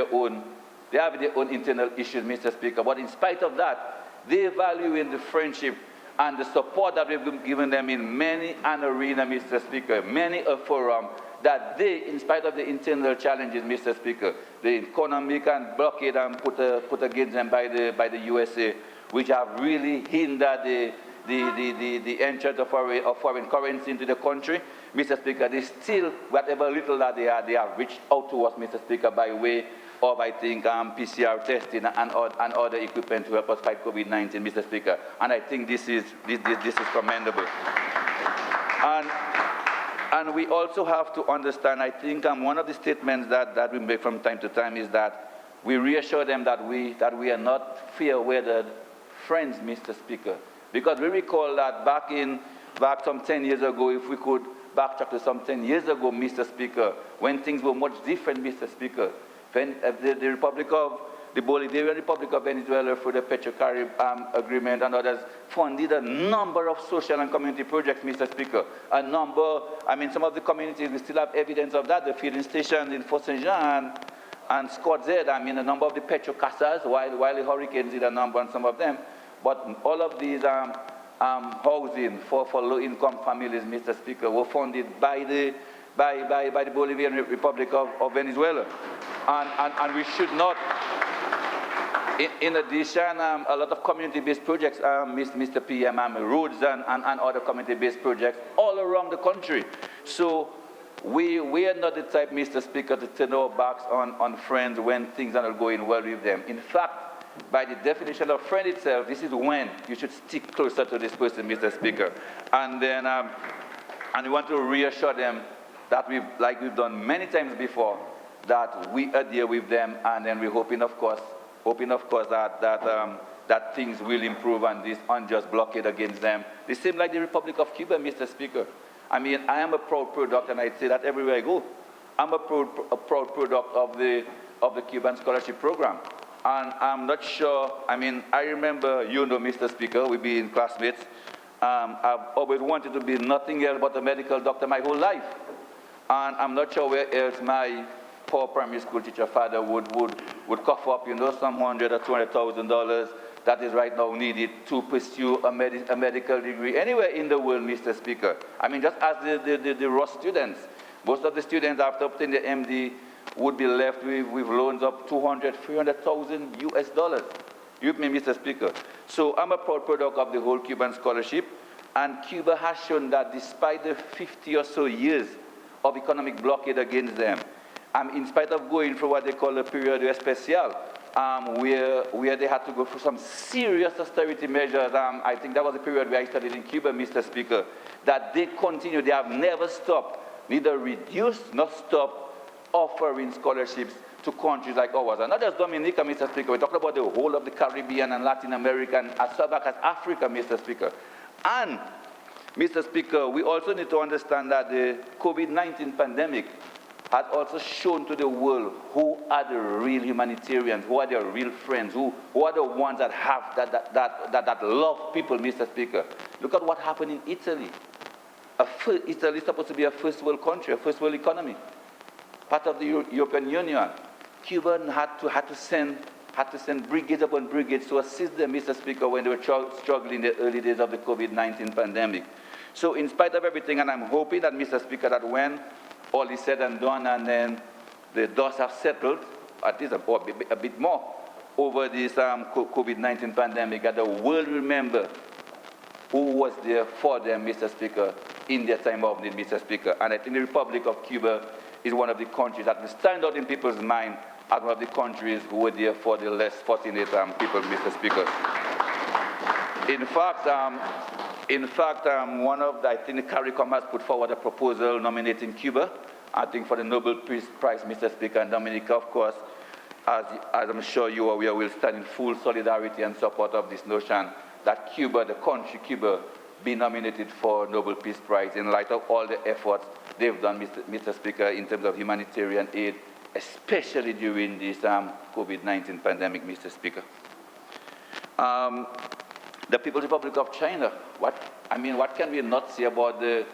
they have their own internal issues, Mr. Speaker. But in spite of that, they value in the friendship and the support that we've given them in many an arena, Mr. Speaker, many a forum, that they, in spite of the internal challenges, Mr. Speaker, the economic and blockade put against them by the USA, which have really hindered the entrance of foreign currency into the country, Mr. Speaker, they still, whatever little that they have reached out to us, Mr. Speaker, by way of, I think, PCR testing and other equipment to help us fight COVID-19, Mr. Speaker. And I think this is commendable. And we also have to understand, I think one of the statements that we make from time to time is that we reassure them that we are not fair-weathered friends, Mr. Speaker. Because we recall that back some 10 years ago, if we could backtrack to some 10 years ago, Mr. Speaker, when things were much different, Mr. Speaker, when the Bolivarian Republic of Venezuela, through the Petrocarib agreement and others, funded a number of social and community projects, Mr. Speaker. Some of the communities, we still have evidence of that, the filling stations in Fort St. Jean and Scott Z, a number of the Petro Casas, while the hurricanes did a number on some of them. But all of these housing for low-income families, Mr. Speaker, were funded by the Bolivarian Republic of Venezuela. And we should not, in addition, a lot of community-based projects, Mr. PM, roads and other community-based projects all around the country. So we are not the type, Mr. Speaker, to turn our backs on friends when things are not going well with them. In fact, by the definition of friend itself, this is when you should stick closer to this person, Mr. Speaker. And then, and we want to reassure them that like we've done many times before, that we are there with them, and then we're hoping, of course, that things will improve and this unjust blockade against them. The same like the Republic of Cuba, Mr. Speaker. I am a proud product, and I say that everywhere I go. I'm a proud product of the Cuban scholarship program. And I'm not sure, I remember, Mr. Speaker, we've been classmates. I've always wanted to be nothing else but a medical doctor my whole life. And I'm not sure where else my poor primary school teacher father would cough up, some $100,000 or $200,000 that is right now needed to pursue a medical degree anywhere in the world, Mr. Speaker. Just as the raw students, most of the students after obtaining the MD would be left with loans of $200,000, $300,000 US. You with me, Mr. Speaker? So I'm a proud product of the whole Cuban scholarship, and Cuba has shown that despite the 50 or so years of economic blockade against them, in spite of going through what they call a period especial, where they had to go through some serious austerity measures. I think that was the period where I studied in Cuba, Mr. Speaker, that they continue, they have never stopped, neither reduced nor stopped offering scholarships to countries like ours. And not just Dominica, Mr. Speaker, we're talking about the whole of the Caribbean and Latin America, and as far back as Africa, Mr. Speaker. And, Mr. Speaker, we also need to understand that the COVID-19 pandemic has also shown to the world who are the real humanitarians, who are the real friends, who are the ones that have, that love people, Mr. Speaker. Look at what happened in Italy. Italy is supposed to be a first world country, a first world economy, part of the European Union. Cuba had to send had to send brigades upon brigades to assist them, Mr. Speaker, when they were struggling in the early days of the COVID-19 pandemic. So in spite of everything, and I'm hoping that, Mr. Speaker, that when all is said and done and then the dust have settled, at least a bit more, over this COVID-19 pandemic, that the world remember who was there for them, Mr. Speaker, in their time of need, Mr. Speaker. And I think the Republic of Cuba is one of the countries that will stand out in people's mind as one of the countries who were there for the less fortunate people, Mr. Speaker. In fact, I think the CARICOM has put forward a proposal nominating Cuba, I think for the Nobel Peace Prize, Mr. Speaker, and Dominica, of course, as I'm sure you are aware, will stand in full solidarity and support of this notion that Cuba, the country Cuba, be nominated for Nobel Peace Prize in light of all the efforts they've done, Mr. Speaker, in terms of humanitarian aid, especially during this COVID-19 pandemic, Mr. Speaker. The People's Republic of China, what can we not say about the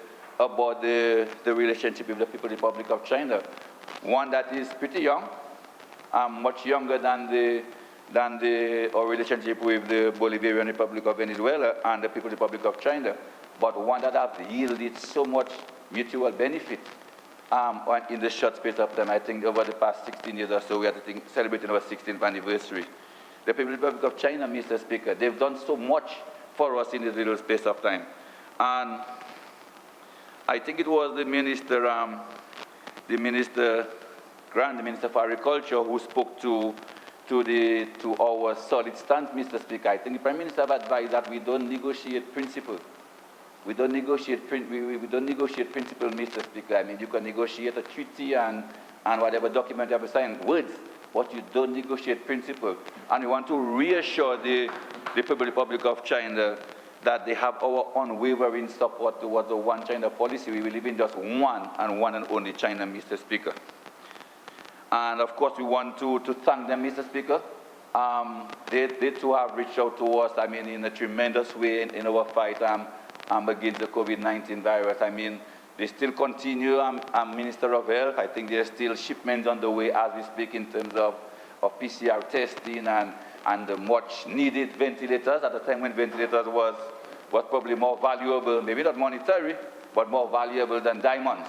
relationship with the People's Republic of China? One that is pretty young, much younger than our relationship with the Bolivarian Republic of Venezuela and the People's Republic of China, but one that has yielded so much mutual benefit in the short space of time. I think over the past 16 years or so, we are celebrating our 16th anniversary. The People's Republic of China, Mr. Speaker, they've done so much for us in this little space of time. And I think it was the Minister Grant, the Minister for Agriculture, who spoke to our solid stance, Mr. Speaker. I think the Prime Minister have advised that we don't negotiate principle. We don't negotiate principle, Mr. Speaker. I mean, you can negotiate a treaty and whatever document you have signed, words, but you don't negotiate principle. And we want to reassure the People's Republic of China that they have our unwavering support towards the one China policy. We live in just one and only China, Mr. Speaker. And of course, we want to thank them, Mr. Speaker. They too have reached out to us, I mean, in a tremendous way in our fight against the COVID-19 virus. I mean, they still continue, Minister of Health. I think there's still shipments on the way as we speak in terms of PCR testing and the much needed ventilators at a time when ventilators was probably more valuable, maybe not monetary, but more valuable than diamonds.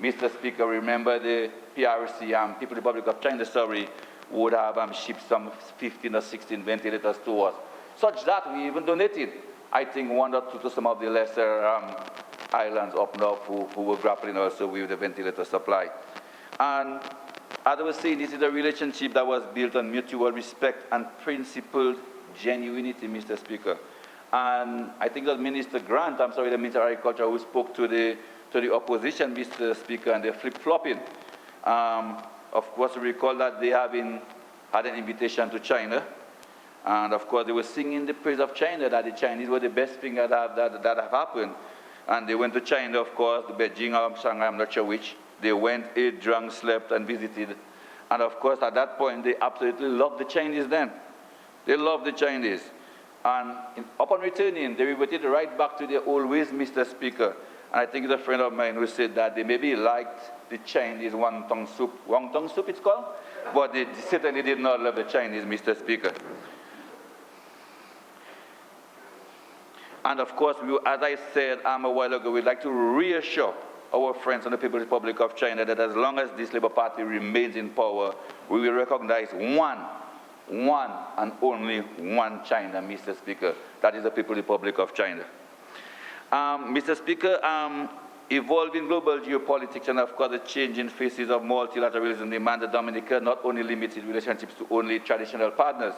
Mr. Speaker, remember the PRC, People's Republic of China, would have shipped some 15 or 16 ventilators to us, such that we even donated, I think, one or two to some of the lesser islands up north who were grappling also with the ventilator supply. And as I was saying, this is a relationship that was built on mutual respect and principled genuinity, Mr. Speaker. And I think that Minister Grant, the Minister of Agriculture, who spoke to the opposition, Mr. Speaker, and they're flip-flopping. Of course, we recall that they had an invitation to China. And of course, they were singing the praise of China, that the Chinese were the best thing that have happened. And they went to China, of course, to Beijing or Shanghai, I'm not sure which. They went, ate, drank, slept, and visited. And of course, at that point, they absolutely loved the Chinese then. They loved the Chinese. And upon returning, they reverted right back to their old ways, Mr. Speaker. And I think it's a friend of mine who said that they maybe liked the Chinese wonton soup it's called, but they certainly did not love the Chinese, Mr. Speaker. And of course, as I said a while ago, we'd like to reassure our friends in the People's Republic of China that as long as this Labour Party remains in power, we will recognize one and only one China, Mr. Speaker. That is the People's Republic of China. Mr. Speaker, evolving global geopolitics and, of course, the changing faces of multilateralism demand that Dominica not only limited relationships to only traditional partners.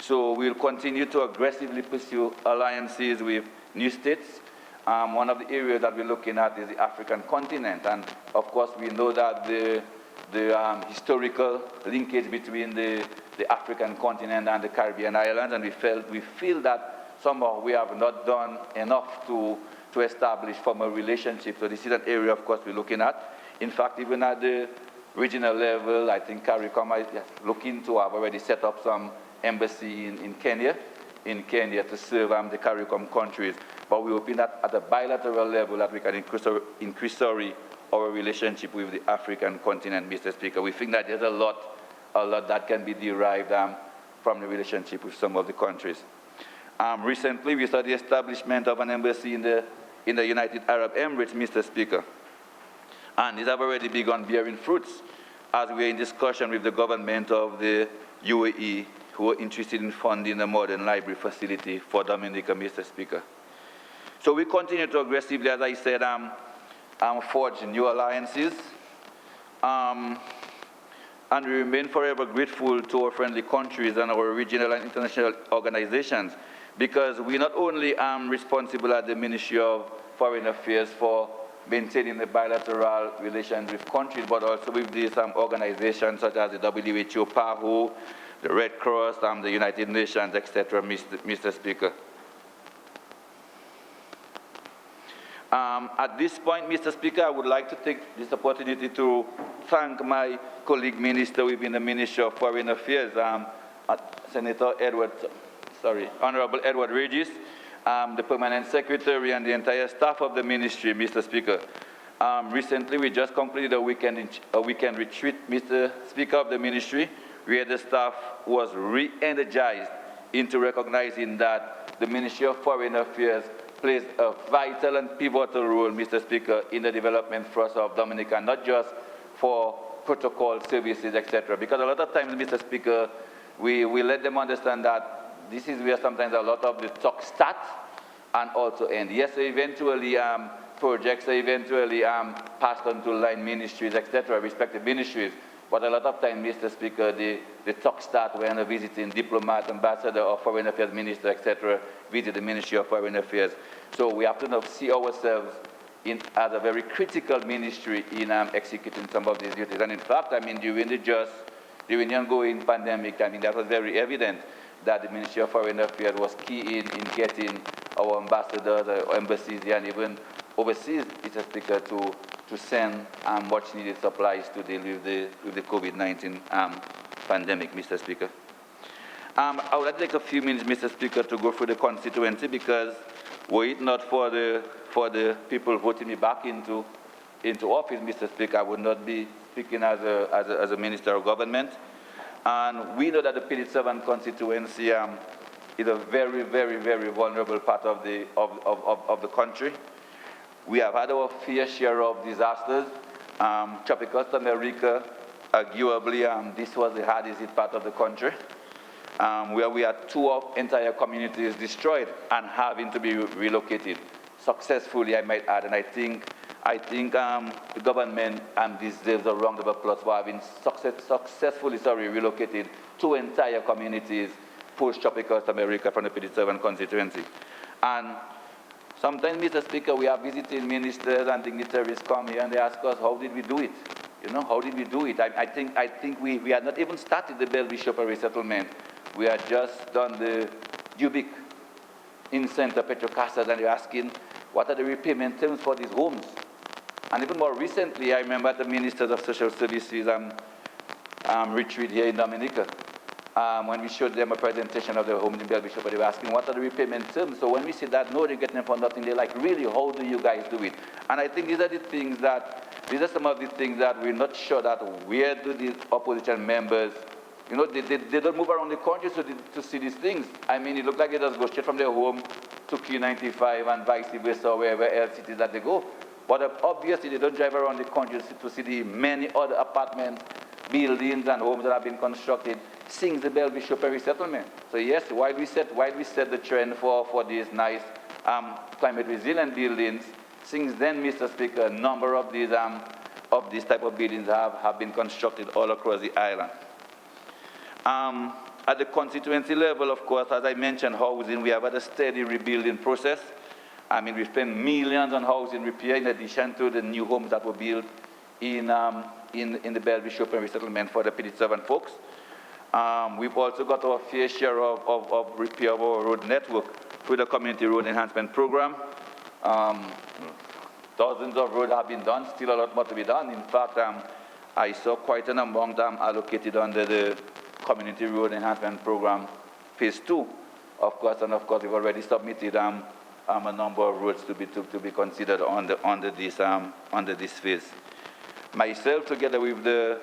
So we'll continue to aggressively pursue alliances with new states. One of the areas that we're looking at is the African continent. And, of course, we know that the historical linkage between the African continent and the Caribbean islands, and we feel that somehow we have not done enough to establish formal relationships. So this is an area, of course, we're looking at. In fact, even at the regional level, I think CARICOM is looking to have already set up some embassy in Kenya to serve the CARICOM countries. But we're hoping that at a bilateral level that we can increase our relationship with the African continent, Mr. Speaker. We think that there's a lot that can be derived from the relationship with some of the countries. Recently, we saw the establishment of an embassy in the United Arab Emirates, Mr. Speaker. And these have already begun bearing fruits as we are in discussion with the government of the UAE, who are interested in funding a modern library facility for Dominica, Mr. Speaker. So we continue to aggressively, as I said, forge new alliances, and we remain forever grateful to our friendly countries and our regional and international organizations, because we not only are responsible at the Ministry of Foreign Affairs for maintaining the bilateral relations with countries, but also with these organizations such as the WHO, PAHO, the Red Cross, the United Nations, etc., Mr. Speaker. At this point, Mr. Speaker, I would like to take this opportunity to thank my colleague minister within the Ministry of Foreign Affairs, Honorable Edward Regis, the Permanent Secretary, and the entire staff of the ministry, Mr. Speaker. Recently, we just completed a weekend retreat, Mr. Speaker, of the ministry, where the staff was re-energized into recognizing that the Ministry of Foreign Affairs plays a vital and pivotal role, Mr. Speaker, in the development thrust of Dominica, not just for protocol services, etc. Because a lot of times, Mr. Speaker, we let them understand that this is where sometimes a lot of the talk starts and also end. Yes, eventually projects are eventually passed on to line ministries, etc., respective ministries. But a lot of times, Mr. Speaker, the talk starts when a visiting diplomat, ambassador, or foreign affairs minister, etc., visit the Ministry of Foreign Affairs. So we have to now see ourselves as a very critical ministry in executing some of these duties. And in fact, I mean, during the ongoing pandemic, I mean, that was very evident that the Ministry of Foreign Affairs was key in getting our ambassadors, our embassies, and even overseas, Mr. Speaker, to send much needed supplies to deal with the COVID-19 pandemic, Mr. Speaker. I would like to take a few minutes, Mr. Speaker, to go through the constituency, because were it not for the people voting me back into office, Mr. Speaker, I would not be speaking as a minister of government. And we know that the P7 constituency is a very, very, very vulnerable part of the country. We have had our fair share of disasters. Tropical Storm Erika, arguably, this was the hardest hit part of the country, where we had two entire communities destroyed and having to be relocated successfully, I might add. And I think the government deserves a round of applause for having successfully relocated two entire communities post-Tropical Storm Erika from the P7 constituency. And sometimes, Mr. Speaker, we are visiting ministers and dignitaries come here and they ask us, how did we do it? You know, how did we do it? I think we had not even started the Bell Bishop resettlement. We had just done the Ubik in Center Petrocasas, and you're asking, what are the repayment terms for these homes? And even more recently, I remember at the Ministers of Social Services retreat here in Dominica, when we showed them a presentation of the homes in Bell Bishop, they were asking, what are the repayment terms? So when we say that, no, they're getting them for nothing, they're like, really, how do you guys do it? And I think these are some of the things that we're not sure that where do these opposition members, you know, they don't move around the country to see these things. I mean, it looks like they just go straight from their home to Q95 and vice versa, or wherever else it is that they go. But obviously, they don't drive around the country to see the many other apartments, buildings, and homes that have been constructed since the Bell Bishop resettlement. So yes, while we set the trend for these nice climate resilient buildings, since then, Mr. Speaker, a number of these type of buildings have been constructed all across the island. At the constituency level, of course, as I mentioned, housing, we have had a steady rebuilding process. I mean, we spent millions on housing repair in addition to the new homes that were built in the Bell Bishop resettlement for the P7 folks. We've also got our fair share of repair of our road network through the Community Road Enhancement Program. Dozens of roads have been done, still a lot more to be done. In fact, I saw quite an amount allocated under the Community Road Enhancement Program Phase 2, of course, and of course we've already submitted a number of roads to be considered under this phase. Myself, together with the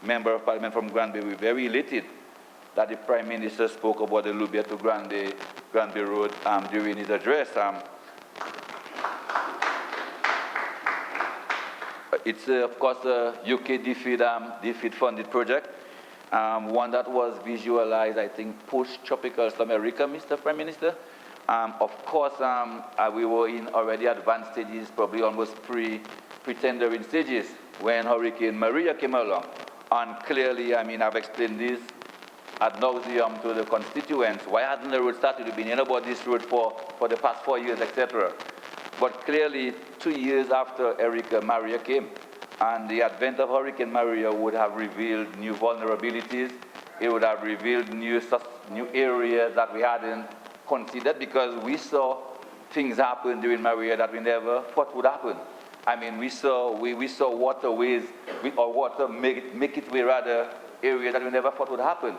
Member of Parliament from Granby, we're very elated that the Prime Minister spoke about the Lubia to Granby Road during his address. It's, of course, a UK DFID-funded project, one that was visualized, I think, post-tropical America, Mr. Prime Minister. Of course, we were in already advanced stages, probably almost pre-tendering stages, when Hurricane Maria came along. And clearly, I mean, I've explained this ad nauseum to the constituents. Why hadn't the road started? We've been in about this road for the past 4 years, etc. But clearly, 2 years after Hurricane Maria came, and the advent of Hurricane Maria would have revealed new vulnerabilities. It would have revealed new areas that we hadn't considered, because we saw things happen during Maria that we never thought would happen. I mean, we saw waterways, or water make its way rather, area that we never thought would happen.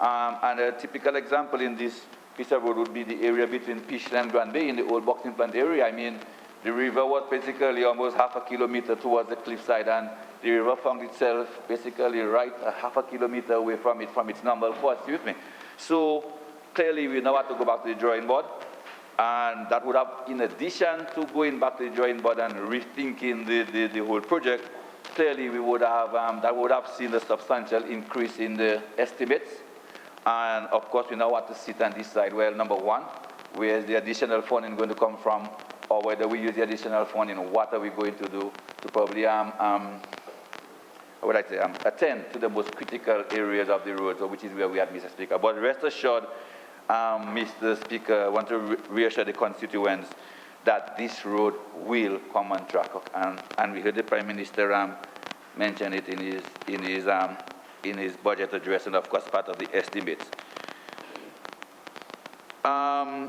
And a typical example in this piece of road would be the area between Peachtree and Granby in the old boxing plant area. I mean, the river was basically almost half a kilometer towards the cliffside, and the river found itself basically right a half a kilometer away from its normal course, So clearly we now have to go back to the drawing board, and that would have, in addition to going back to the drawing board and rethinking the whole project, clearly we would have, that would have seen a substantial increase in the estimates. And of course, we now have to sit and decide, well, number one, where is the additional funding going to come from, or whether we use the additional funding, what are we going to do to probably attend to the most critical areas of the road, so which is where we are, Mr. Speaker. But rest assured, Mr. Speaker, I want to reassure the constituents that this road will come on track. And we heard the Prime Minister mention it in his budget address, and of course part of the estimates.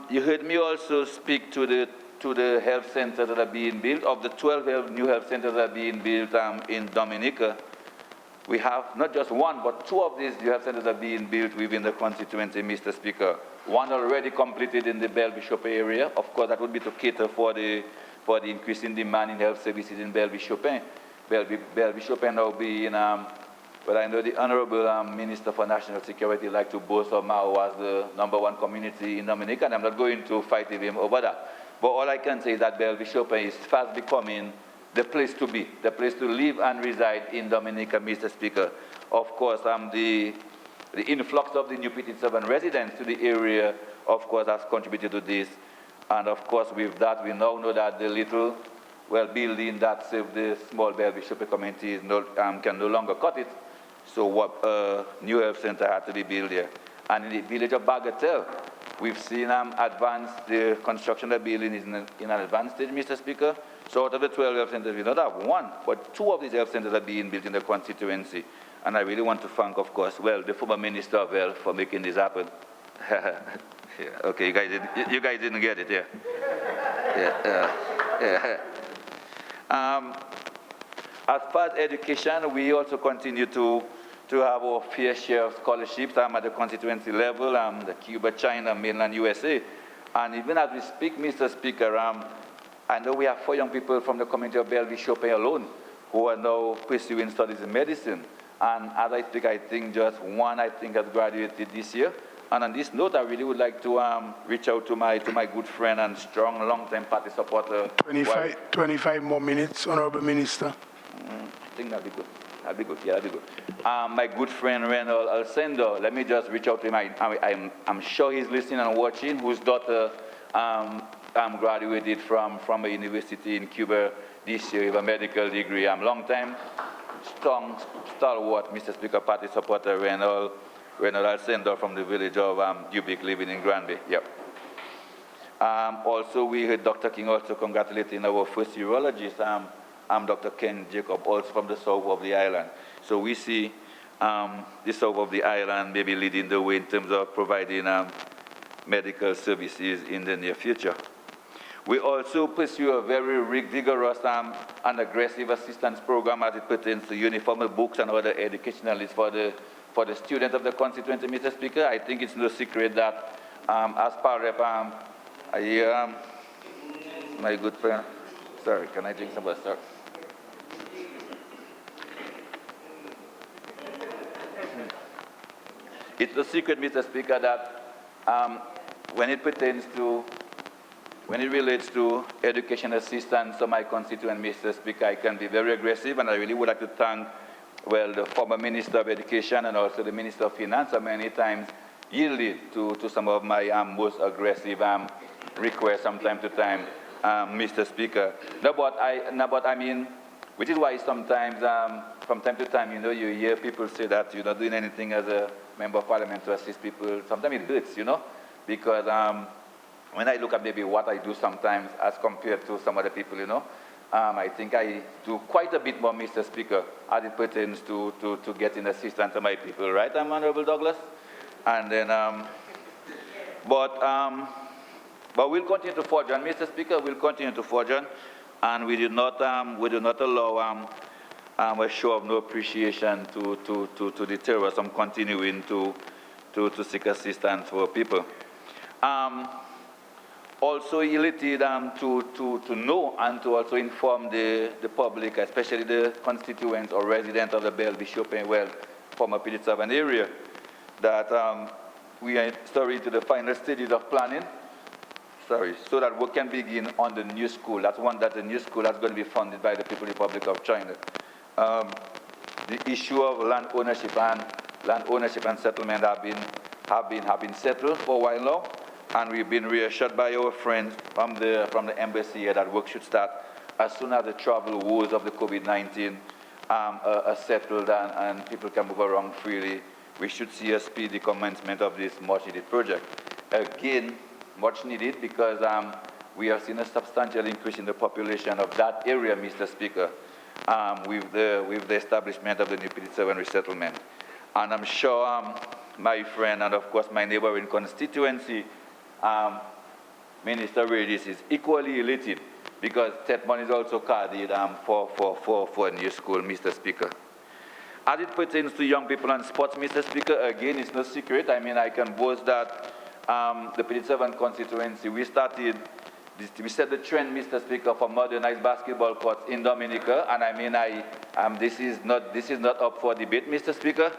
You heard me also speak to the health centers that are being built. Of the 12 new health centers that are being built in Dominica, we have not just one, but 2 of these new health centers are being built within the constituency, Mr. Speaker. One already completed in the Belle-Bishop area. Of course, that would be to cater for the increasing demand in health services in Belle-Bishop. Belle-Bishop now being, but I know the Honorable Minister for National Security like to boast of Mao as the #1 community in Dominica, and I'm not going to fight with him over that. But all I can say is that Belle-Bishop is fast becoming the place to be, the place to live and reside in Dominica, Mr. Speaker. Of course, the influx of the new PT7 residents to the area, of course, has contributed to this. And of course, with that, we now know that the little, building that served the small Belle-Bishop community can no longer cut it. So what new health center had to be built there. And in the village of Bagatelle, we've seen the construction of the building is in an advanced stage, Mr. Speaker. So out of the 12 health centers, we don't have one, but 2 of these health centers are being built in the constituency. And I really want to thank, of course, the former Minister of Health for making this happen. Yeah, okay, you guys didn't get it, yeah. As far as education, we also continue to have our fair share of scholarships at the constituency level, the Cuba, China, mainland USA. And even as we speak, Mr. Speaker, I know we have 4 young people from the community of Belle-Bishop alone who are now pursuing studies in medicine. And as I speak, I think just 1, has graduated this year. And on this note, I really would like to reach out to my good friend and strong, long-time party supporter. 25 more minutes, Honorable Minister. I think that'd be good. That'd be good. Yeah, that'd be good. My good friend Reynold Alcendo, let me just reach out to him. I'm sure he's listening and watching, whose daughter graduated from a university in Cuba this year with a medical degree. Long-time, strong, stalwart, Mr. Speaker, party supporter Reynold Alcendo from the village of Dubic, living in Granby. Yep. Also, we heard Dr. King also congratulating our first urologist, Dr. Ken Jacob, also from the south of the island. So we see the south of the island maybe leading the way in terms of providing medical services in the near future. We also pursue a very rigorous and aggressive assistance program as it pertains to uniform books and other educational needs for the students of the constituency, Mr. Speaker. I think it's no secret that as part of my good friend, sorry, can I drink some water, sir? It's no secret, Mr. Speaker, that when it relates to education assistance to my constituent, Mr. Speaker, I can be very aggressive, and I really would like to thank, well, the former Minister of Education and also the Minister of Finance, many times yielded to some of my most aggressive requests from time to time, Mr. Speaker. But I mean, which is why sometimes, from time to time, you hear people say that you're not doing anything as a member of parliament to assist people. Sometimes it hurts, because when I look at maybe what I do sometimes as compared to some other people, I think I do quite a bit more, Mr. Speaker, as it pertains to getting assistance to my people, right, Honorable Douglas? And then, but we'll continue to forge on, Mr. Speaker. We'll continue to forge on, and we do not allow a show of no appreciation to deter us from continuing to seek assistance for people. Also elated to know and to also inform the public, especially the constituents or residents of the Bell Bishop and well, former P7 area, that we are into the final stages of planning, so that work can begin on the new school. That's the new school that's going to be funded by the People's Republic of China. The issue of land ownership and settlement have been settled for a while now, and we've been reassured by our friends from the embassy here that work should start as soon as the travel woes of the COVID-19 are settled and people can move around freely. We should see a speedy commencement of this much-needed project. Again, much needed because we have seen a substantial increase in the population of that area, Mr. Speaker, with the establishment of the new P7 resettlement. And I'm sure my friend and, of course, my neighboring constituency, Minister Redis, is equally elated because that money is also carded for a new school, Mr. Speaker. As it pertains to young people and sports, Mr. Speaker, again, it's no secret. I mean, I can boast that the P7 constituency, we set the trend, Mr. Speaker, for modernized basketball courts in Dominica, and I mean, this is not up for debate, Mr. Speaker.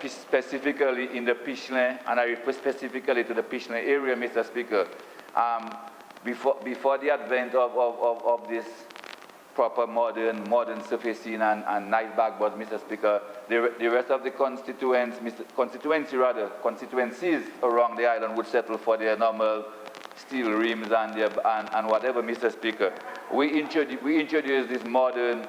Specifically in the Pichelin, and I refer specifically to the Pichelin area, Mr. Speaker. Before the advent of this proper modern surfacing and nice backboards, Mr. Speaker, the rest of the constituencies around the island would settle for their normal steel rims and whatever, Mr. Speaker. We introduced this modern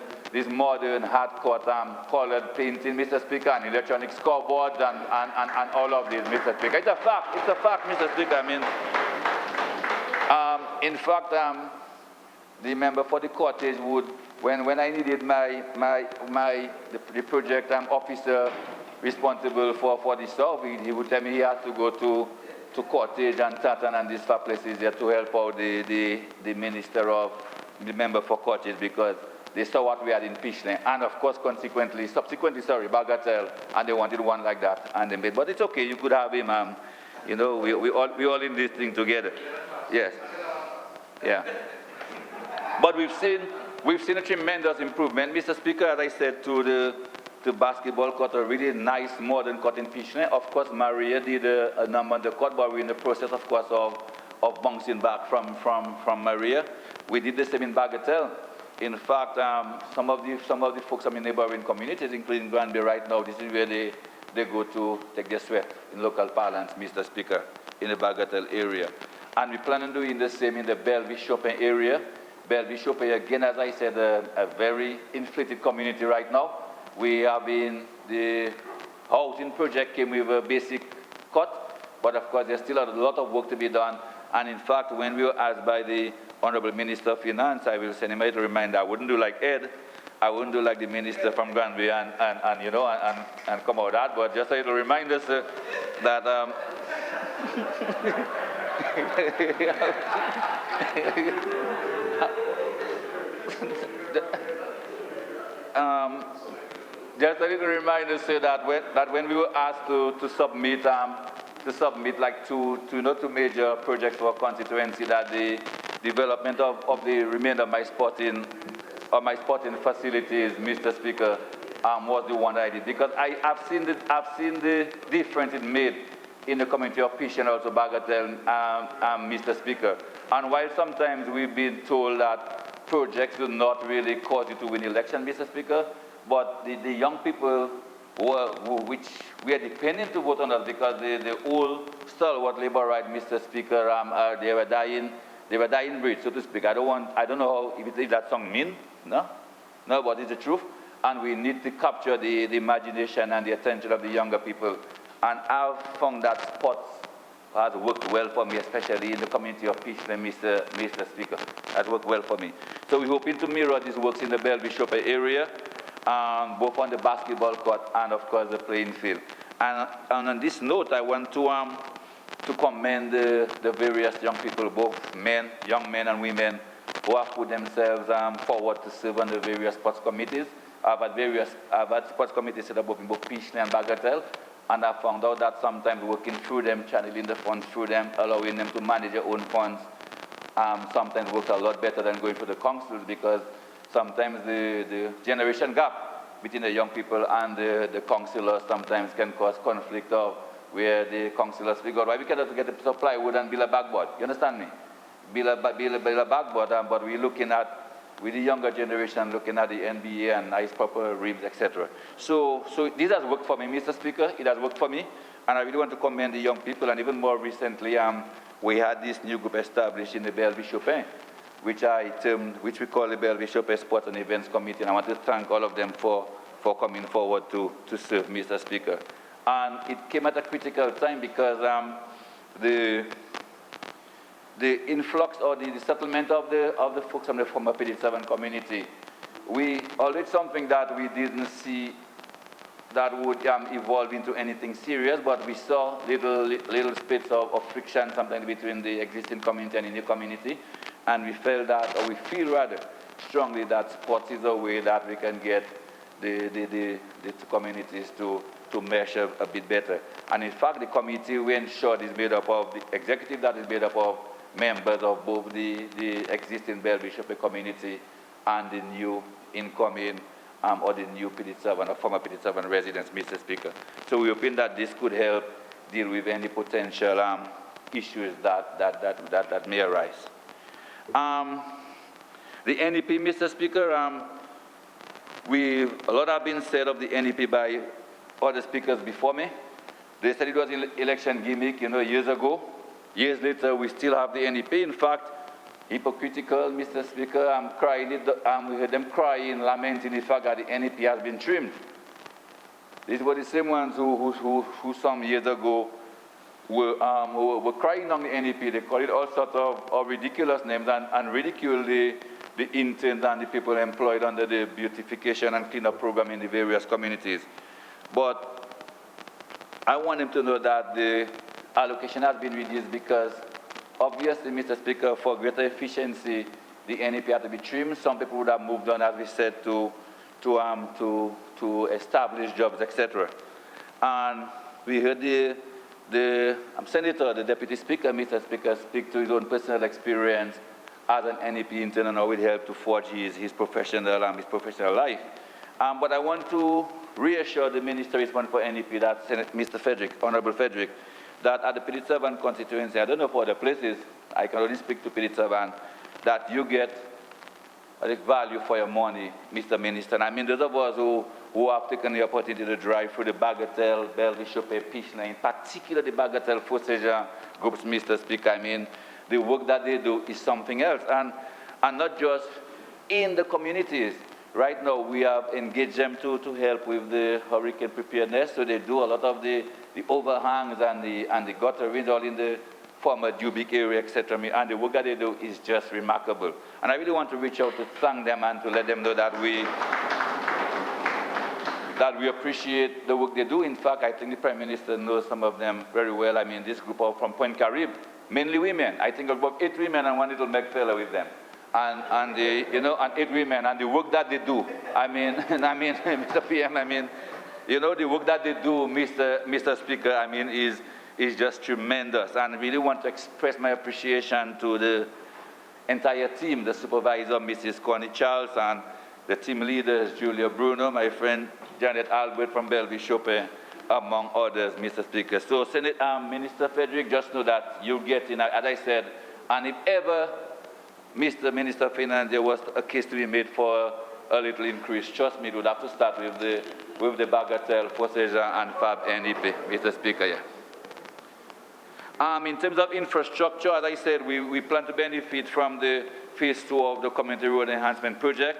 hard-cut colored painting, Mr. Speaker, and electronic scoreboards and all of this, Mr. Speaker. It's a fact, Mr. Speaker. I mean, in fact, the member for the cottage would, when I needed the project officer responsible for the stuff, he would tell me he had to go to Cottage and Tatan and these far places there to help out the member for Cottage because they saw what we had in Pichelin, and of course, subsequently, Bagatelle, and they wanted one like that, and they made. But it's okay, you could have him. We all in this thing together. Yes, yeah. But we've seen a tremendous improvement, Mr. Speaker. As I said, to the basketball court, a really nice modern court in Pichelin. Of course, Maria did a number on the court, but we're in the process, of course, of bouncing back from Maria. We did the same in Bagatelle. In fact, some of the folks from the neighboring communities, including Granby right now, this is where they go to take their sweat in local parlance, Mr. Speaker, in the Bagatelle area. And we plan on doing the same in the Bell Bishop area. Bell Bishop, again, as I said, a very inflated community right now. We have the housing project came with a basic cut, but of course there's still a lot of work to be done. And in fact, when we were asked by the Honorable Minister of Finance, I will send him a reminder. I wouldn't do like Ed. I wouldn't do like the minister from Granby and come out that. But just a little reminder, sir, that just a little reminder, sir, that when we were asked to submit like two major projects for our constituency, that the development of the remainder of my sporting facilities, Mr. Speaker, was the one that I did, because I've seen the difference it made in the community of Fish and also Bagatelle, Mr. Speaker. And while sometimes we've been told that projects will not really cause you to win election, Mr. Speaker, but the young people which we are depending to vote on us, because the old stalwart labor right, Mr. Speaker, they were dying breed, so to speak. I don't know if that song mean, no, but it's the truth. And we need to capture the imagination and the attention of the younger people. And I've found that sports has worked well for me, especially in the community of Peachland, Mr. Speaker. Has worked well for me. So we're hoping to mirror these works in the Bell-Bishop area, both on the basketball court and, of course, the playing field. And on this note, I want to commend the various young people, both young men and women, who have put themselves forward to serve on the various sports committees. I've had sports committees set up in both Peachland and Bagatelle, and I found out that sometimes working through them, channeling the funds through them, allowing them to manage their own funds, sometimes works a lot better than going through the councils, because sometimes the generation gap between the young people and the councillors sometimes can cause conflict of where the councillors figure out why we cannot get the supply wood and build a backboard. You understand me? Build a backboard, but we're looking at, with the younger generation, looking at the NBA and nice proper ribs, etc. So this has worked for me, Mr. Speaker. It has worked for me, and I really want to commend the young people. And even more recently, we had this new group established in the Bell-Bishop, which we call the Bell-Bishop Sports and Events Committee. And I want to thank all of them for coming forward to serve, Mr. Speaker. And it came at a critical time, because the influx or the settlement of the folks from the former PD7 community, we always something that we didn't see that would evolve into anything serious, but we saw little spits of friction sometimes between the existing community and the new community, and we felt that, or we feel rather strongly that sports is a way that we can get the two communities to mesh a bit better. And in fact, the committee we ensured is made up of the executive that is made up of members of both the existing Bell-Bishop community and the new incoming or the new PD7 or former PD7 residents, Mr. Speaker. So we hoping that this could help deal with any potential issues that may arise. The NEP, Mr. Speaker, a lot have been said of the NEP by other speakers before me. They said it was an election gimmick, years ago. Years later, we still have the NEP. In fact, hypocritical, Mr. Speaker, we heard them crying, lamenting the fact that the NEP has been trimmed. These were the same ones who some years ago were crying on the NEP. They called it all sorts of ridiculous names and ridiculed the interns and the people employed under the beautification and cleanup program in the various communities. But I want them to know that the allocation has been reduced because, obviously, Mr. Speaker, for greater efficiency, the NEP had to be trimmed. Some people would have moved on, as we said, to establish jobs, etc. And we heard the Senator, the Deputy Speaker, Mr. Speaker, speak to his own personal experience as an NEP intern and how it helped to forge his professional life. But I want to reassure the Minister responsible for NEP, that Mr. Frederick, Honorable Frederick, that at the PD7 constituency, I don't know for other places, I can only speak to PD7, that you get value for your money, Mr. Minister. And I mean, those of us who have taken the opportunity to drive through the Bagatelle, Bell-Bishop, Peachland, in particular the Bagatelle First Asia groups, Mr. Speaker, I mean, the work that they do is something else. And not just in the communities. Right now, we have engaged them to help with the hurricane preparedness. So they do a lot of the overhangs and the gutterings all in the former Dubic area, etc. And the work that they do is just remarkable. And I really want to reach out to thank them and to let them know that we appreciate the work they do. In fact, I think the Prime Minister knows some of them very well. I mean, this group are from Point Carib, mainly women. I think about 8 women and one little Meg fella with them. And 8 women, and the work that they do. I mean, Mr. PM, the work that they do, Mr. Speaker, is just tremendous. And I really want to express my appreciation to the entire team, the supervisor, Mrs. Connie Charles, and the team leaders, Julia Bruno, my friend Janet Albert from Bellevue Chopin, among others, Mr. Speaker. So, Senate Minister Frederick, just know that you get in, as I said, and if ever, Mr. Minister of Finance, there was a case to be made for a little increase, trust me, it would have to start with the Bagatelle, Poseja, and Fab NEP, Mr. Speaker. Yeah. In terms of infrastructure, as I said, we plan to benefit from the phase 2 of the Community Road Enhancement Project.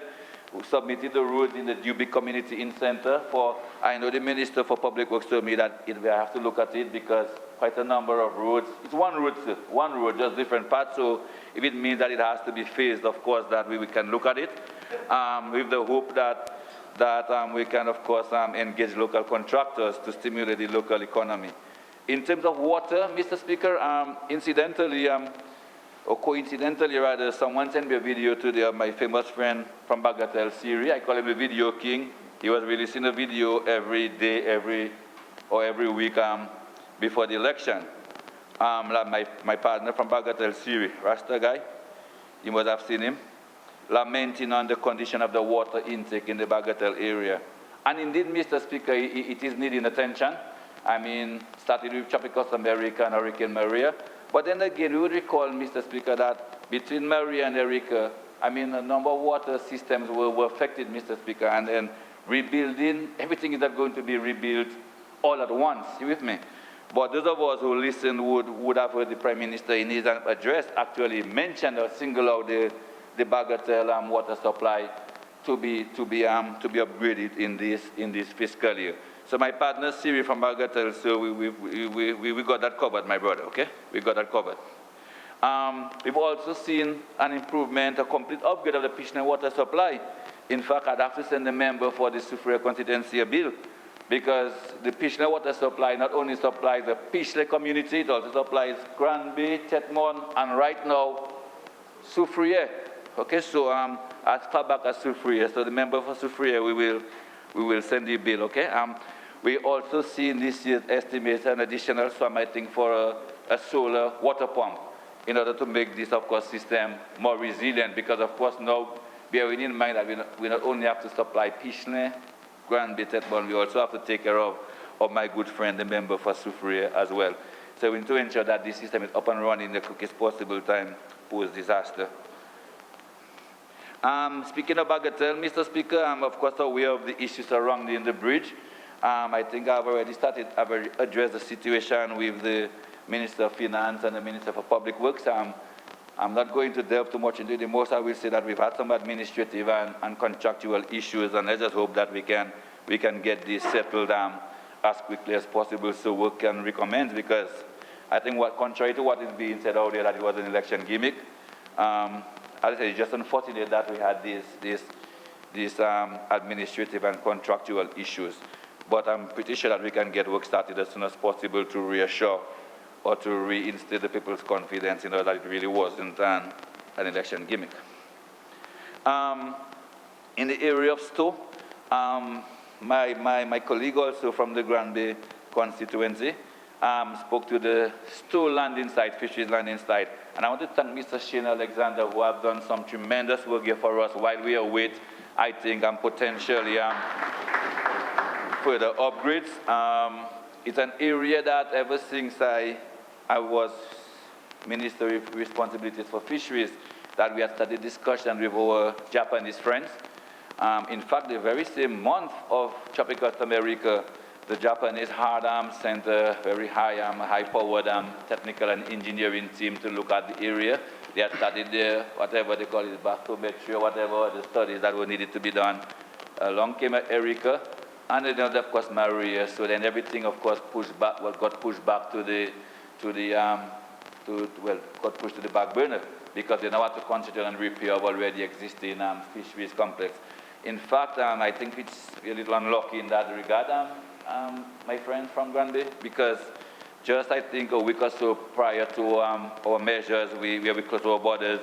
We submitted the roads in the Dubic Community Inn Center for, I know the Minister for Public Works told me that we have to look at it because quite a number of roads, it's one road, just different parts, so if it means that it has to be phased, of course, that we can look at it, with the hope that we can, of course, engage local contractors to stimulate the local economy. In terms of water, Mr. Speaker, incidentally, or coincidentally rather, someone sent me a video today of my famous friend from Bagatelle, Siri. I call him the video king. He was releasing a video every day, every week before the election. Like my partner from Bagatelle, Siri, Rasta guy, you must have seen him, lamenting on the condition of the water intake in the Bagatelle area. And indeed, Mr. Speaker, it is needing attention. I mean, started with Tropical America and Hurricane Maria. But then again, we would recall, Mr. Speaker, that between Maria and Erika, I mean, a number of water systems were affected, Mr. Speaker, and then rebuilding, everything is not going to be rebuilt all at once. You with me? But those of us who listen would have heard the Prime Minister in his address actually mention or single out the Bagatelle water supply to be upgraded in this fiscal year. So my partner Siri from Bagatelle, so we got that covered, my brother. Okay, we got that covered. We've also seen an improvement, a complete upgrade of the Pishne water supply. In fact, I'd have to send a member for the Soufriere constituency a bill, because the Pishne water supply not only supplies the Pishle community, it also supplies Granby, Tetmon, and right now, Soufriere. Okay, so as far back as Soufriere, so the member for Soufriere, we will send you a bill, okay? We also see in this year's estimate an additional sum, I think, for a solar water pump in order to make this, of course, system more resilient, because, of course, now, bearing in mind that we not only have to supply Pishne, Granby, Tetmon, we also have to take care of my good friend, the member for Soufriere as well. So we need to ensure that this system is up and running in the quickest possible time post-disaster. Speaking of Bagatelle, Mr. Speaker, I'm of course aware of the issues surrounding the bridge. I think I've already addressed the situation with the Minister of Finance and the Minister for Public Works. I'm not going to delve too much into it. The most I will say that we've had some administrative and contractual issues, and I just hope that we can get this settled as quickly as possible so work can recommence, because I think contrary to what is being said out there, that it was an election gimmick, as I say, it's just unfortunate that we had these administrative and contractual issues. But I'm pretty sure that we can get work started as soon as possible to reassure or to reinstate the people's confidence, that it really wasn't an election gimmick. In the area of Stowe, my colleague also from the Granby constituency spoke to the Stowe landing site, fisheries landing site. And I want to thank Mr. Shane Alexander, who have done some tremendous work here for us while we await, I think, potentially further upgrades. It's an area that ever since I was Minister with responsibilities for fisheries, that we had started discussion with our Japanese friends. In fact, the very same month of Tropical America, the Japanese hard sent a very high-powered technical and engineering team to look at the area. They had studied the, whatever they call it, bathymetry or whatever, the studies that were needed to be done. Along came Erika, and then, of course, Maria. So then everything, of course, got pushed back to the back burner, because they now have to concentrate on repair of already existing fisheries complex. In fact, I think it's a little unlucky in that regard, my friends from Granby, because just, I think, a week or so prior to our measures, we closed our borders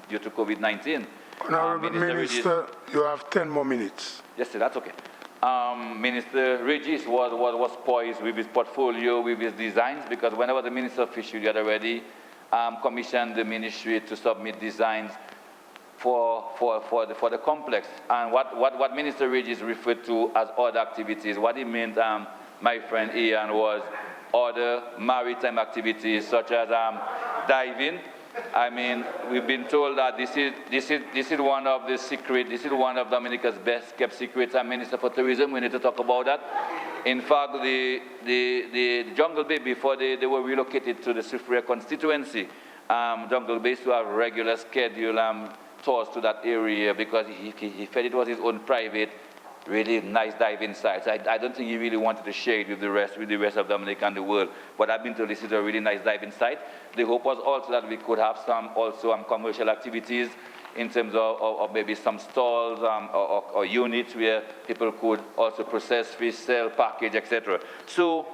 due to COVID-19. Honorable Minister, you have 10 more minutes. Yes, sir, that's okay. Minister Regis was poised with his portfolio, with his designs, because whenever the Minister of Fisheries had already commissioned the ministry to submit designs for the complex. And what Minister Regis referred to as other activities, what he meant, my friend Ian, was other maritime activities such as diving. I mean, we've been told that this is one of the secret, this is one of Dominica's best kept secrets. I'm Minister for Tourism, we need to talk about that. In fact, the Jungle Bay, before they were relocated to the Sufria constituency, Jungle Bay used to have regular schedule tours to that area because he felt it was his own private, really nice diving site. So I don't think he really wanted to share it with the rest of Dominica and the world. But I've been told this is a really nice diving site. The hope was also that we could have some commercial activities in terms of maybe some stalls or units where people could also process fish, sell, package, etc. So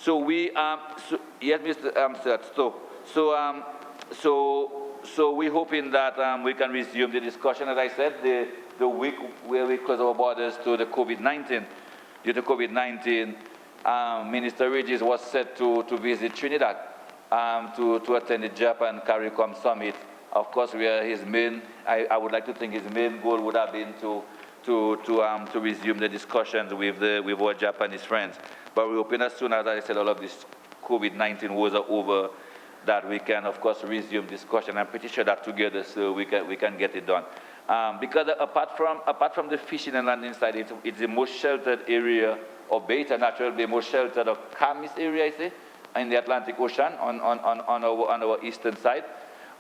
we yes, Mr. So we're hoping that we can resume the discussion. As I said, the week where we close our borders to the COVID-19, due to COVID-19, Minister Regis was set to visit Trinidad to attend the Japan CARICOM summit. Of course, his main, I would like to think his main goal would have been to resume the discussions with our Japanese friends. But we're hoping as soon as I said all of this COVID-19 woes are over, that we can, of course, resume discussion. I'm pretty sure that together, so we can get it done. Because apart from the fishing and landing side, it's the most sheltered area of bay, a natural bay, most sheltered of calmest area, I say, in the Atlantic Ocean on our eastern side.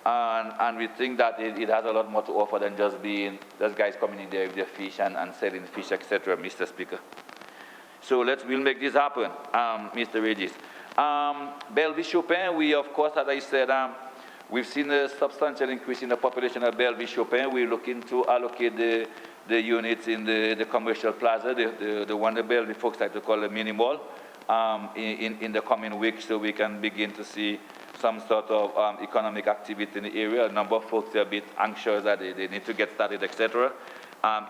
And we think that it has a lot more to offer than just being those guys coming in there with their fish and selling fish, etc., Mr. Speaker. So we'll make this happen, Mr. Regis. Belleville-Chopin, we, of course, as I said, we've seen a substantial increase in the population of Belleville-Chopin. We're looking to allocate the units in the commercial plaza, the one the Belleville folks like to call a mini mall, in the coming weeks, so we can begin to see some sort of economic activity in the area. A number of folks are a bit anxious that they need to get started, etc.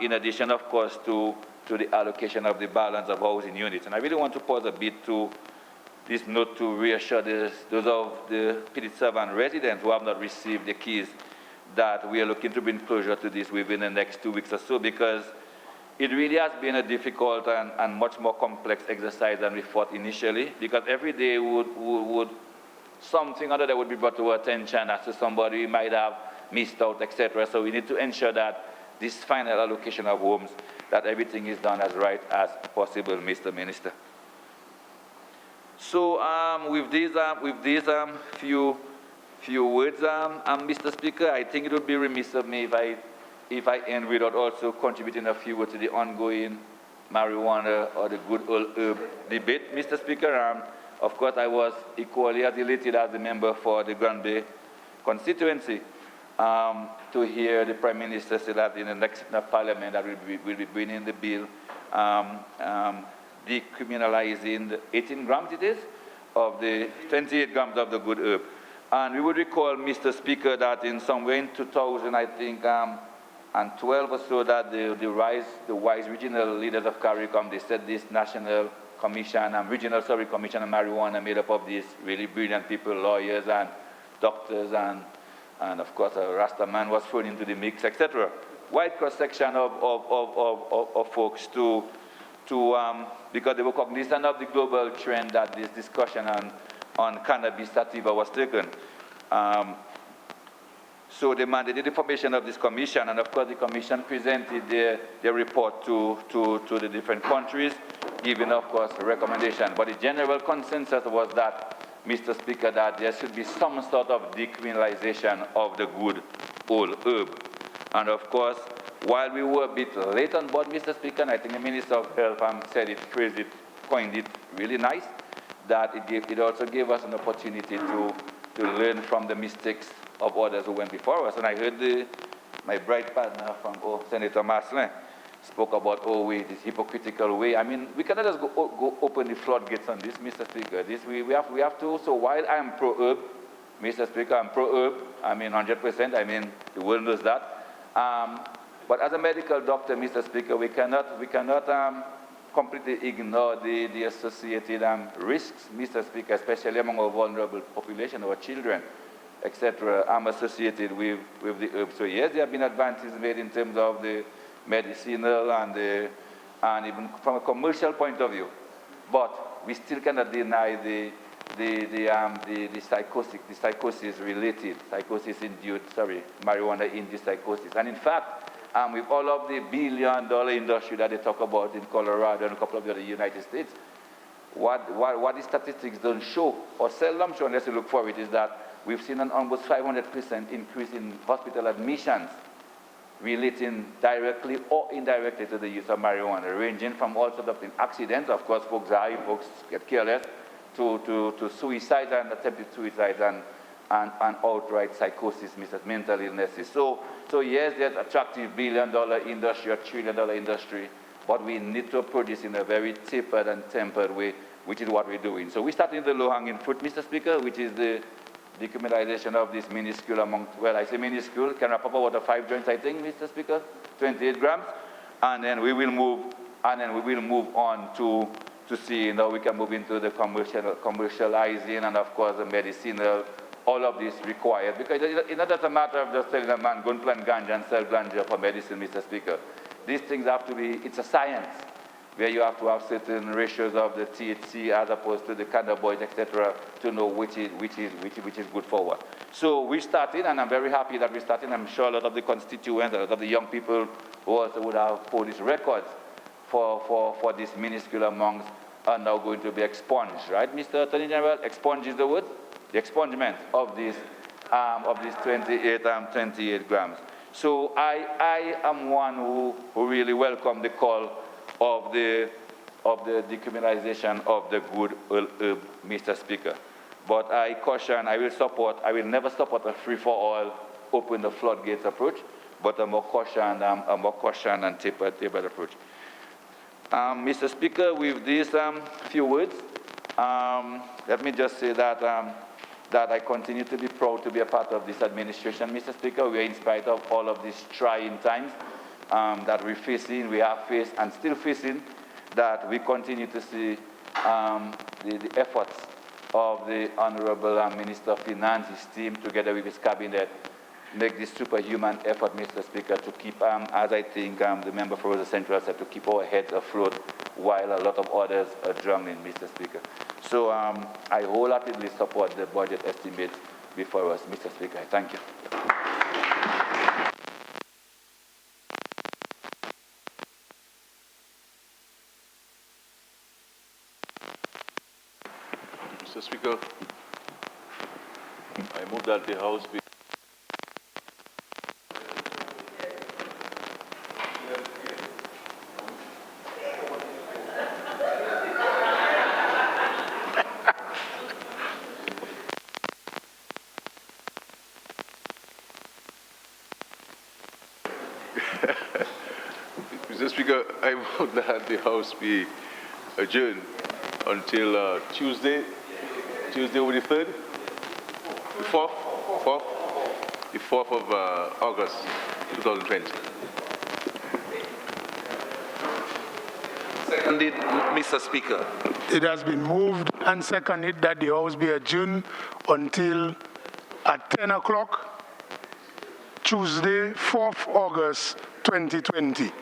In addition, of course, to the allocation of the balance of housing units. And I really want to pause a bit to this note to reassure those of the PD7 residents who have not received the keys that we are looking to bring closure to this within the next 2 weeks or so, because it really has been a difficult and much more complex exercise than we thought initially, because every day would something other that would be brought to our attention as to somebody might have missed out, etc. So we need to ensure that this final allocation of homes, that everything is done as right as possible, Mr. Minister. So with these few words, Mr. Speaker, I think it would be remiss of me if I end without also contributing a few words to the ongoing marijuana or the good old herb debate, Mr. Speaker. Of course, I was equally as elated as the member for the Grand Bay Constituency to hear the Prime Minister say that in the next Parliament that we'll be bringing the bill decriminalizing the 18 grams it is, of the 28 grams of the good herb. And we would recall, Mr. Speaker, that in somewhere in 2000, I think, and 12 or so, that the wise regional leaders of CARICOM, they said this national commission, regional commission on marijuana made up of these really brilliant people, lawyers and doctors, and of course a Rasta man was thrown into the mix, etc. Wide cross-section of folks because they were cognizant of the global trend that this discussion on cannabis sativa was taken. So they mandated the formation of this commission, and of course the commission presented their report to the different countries, giving, of course, a recommendation. But the general consensus was that, Mr. Speaker, that there should be some sort of decriminalization of the good old herb. And of course, while we were a bit late on board, Mr. Speaker, and I think the Minister of Health said it, phrased it, coined it really nice, that it also gave us an opportunity to learn from the mistakes of others who went before us. And I heard my bright partner from Senator Maslin spoke about, this hypocritical way. I mean, we cannot just go open the floodgates on this, Mr. Speaker. We have to, so while I'm pro-herb, Mr. Speaker, I'm pro-herb, 100%, the world knows that. But as a medical doctor, Mr. Speaker, we cannot completely ignore the associated risks, Mr. Speaker, especially among our vulnerable population, our children, etc., associated with the herb. So yes, there have been advances made in terms of the medicinal and even from a commercial point of view, but we still cannot deny the psychosis-induced, marijuana-induced psychosis. And in fact, with all of the billion-dollar industry that they talk about in Colorado and a couple of the other United States, what the statistics don't show, or seldom show unless you look for it, is that we've seen an almost 500% increase in hospital admissions relating directly or indirectly to the use of marijuana, ranging from all sorts of accidents. Of course, folks die, folks get careless, to suicide and attempted suicide and outright psychosis, mental illnesses. So yes, there's attractive billion-dollar industry or trillion-dollar industry, but we need to approach this in a very tapered and tempered way, which is what we're doing. So we're starting the low-hanging fruit, Mr. Speaker, which is the decriminalization of this minuscule amount. Well, I say minuscule, can wrap up about 5 joints, I think, Mr. Speaker, 28 grams, and then we will move on to see how we can move into the commercializing and, of course, the medicinal. All of this required, because it's not just a matter of just telling a man, go and plant ganja and sell ganja for medicine, Mr. Speaker. These things have to be, it's a science, where you have to have certain ratios of the THC as opposed to the cannabinoids, etc., to know which is good for what. So we started, and I'm very happy that we started. I'm sure a lot of the constituents, a lot of the young people who also would have police records for this minuscule amounts are now going to be expunged, right, Mr. Attorney General? Expunge is the word? The expungement of this 28 grams. So I am one who really welcome the call of the decriminalization of the good herb, Mr. Speaker. But I caution, I will never support a free-for-all, open the floodgates approach, but a more cautioned and tapered approach. Mr. Speaker, with these few words, let me just say that I continue to be proud to be a part of this administration, Mr. Speaker. We are in spite of all of these trying times that we have faced and still facing, that we continue to see the efforts of the Honorable Minister of Finance, his team, together with his cabinet, make this superhuman effort, Mr. Speaker, to keep, as I think the member for the Central said, to keep our heads afloat while a lot of others are drowning, Mr. Speaker. So I wholeheartedly support the budget estimates before us, Mr. Speaker. Thank you. Mr. Speaker, I move that the House be Mr. Speaker, I move that the House be adjourned until Tuesday the 3rd, the 4th of August, 2020. Seconded, Mr. Speaker. It has been moved and seconded that the House be adjourned until at 10 o'clock, Tuesday, 4th August, 2020.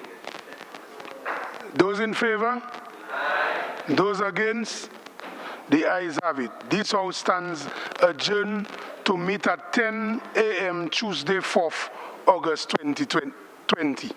Those in favor? Aye. Those against? The ayes have it. This House stands adjourned to meet at 10 a.m. Tuesday, 4th August, 2020.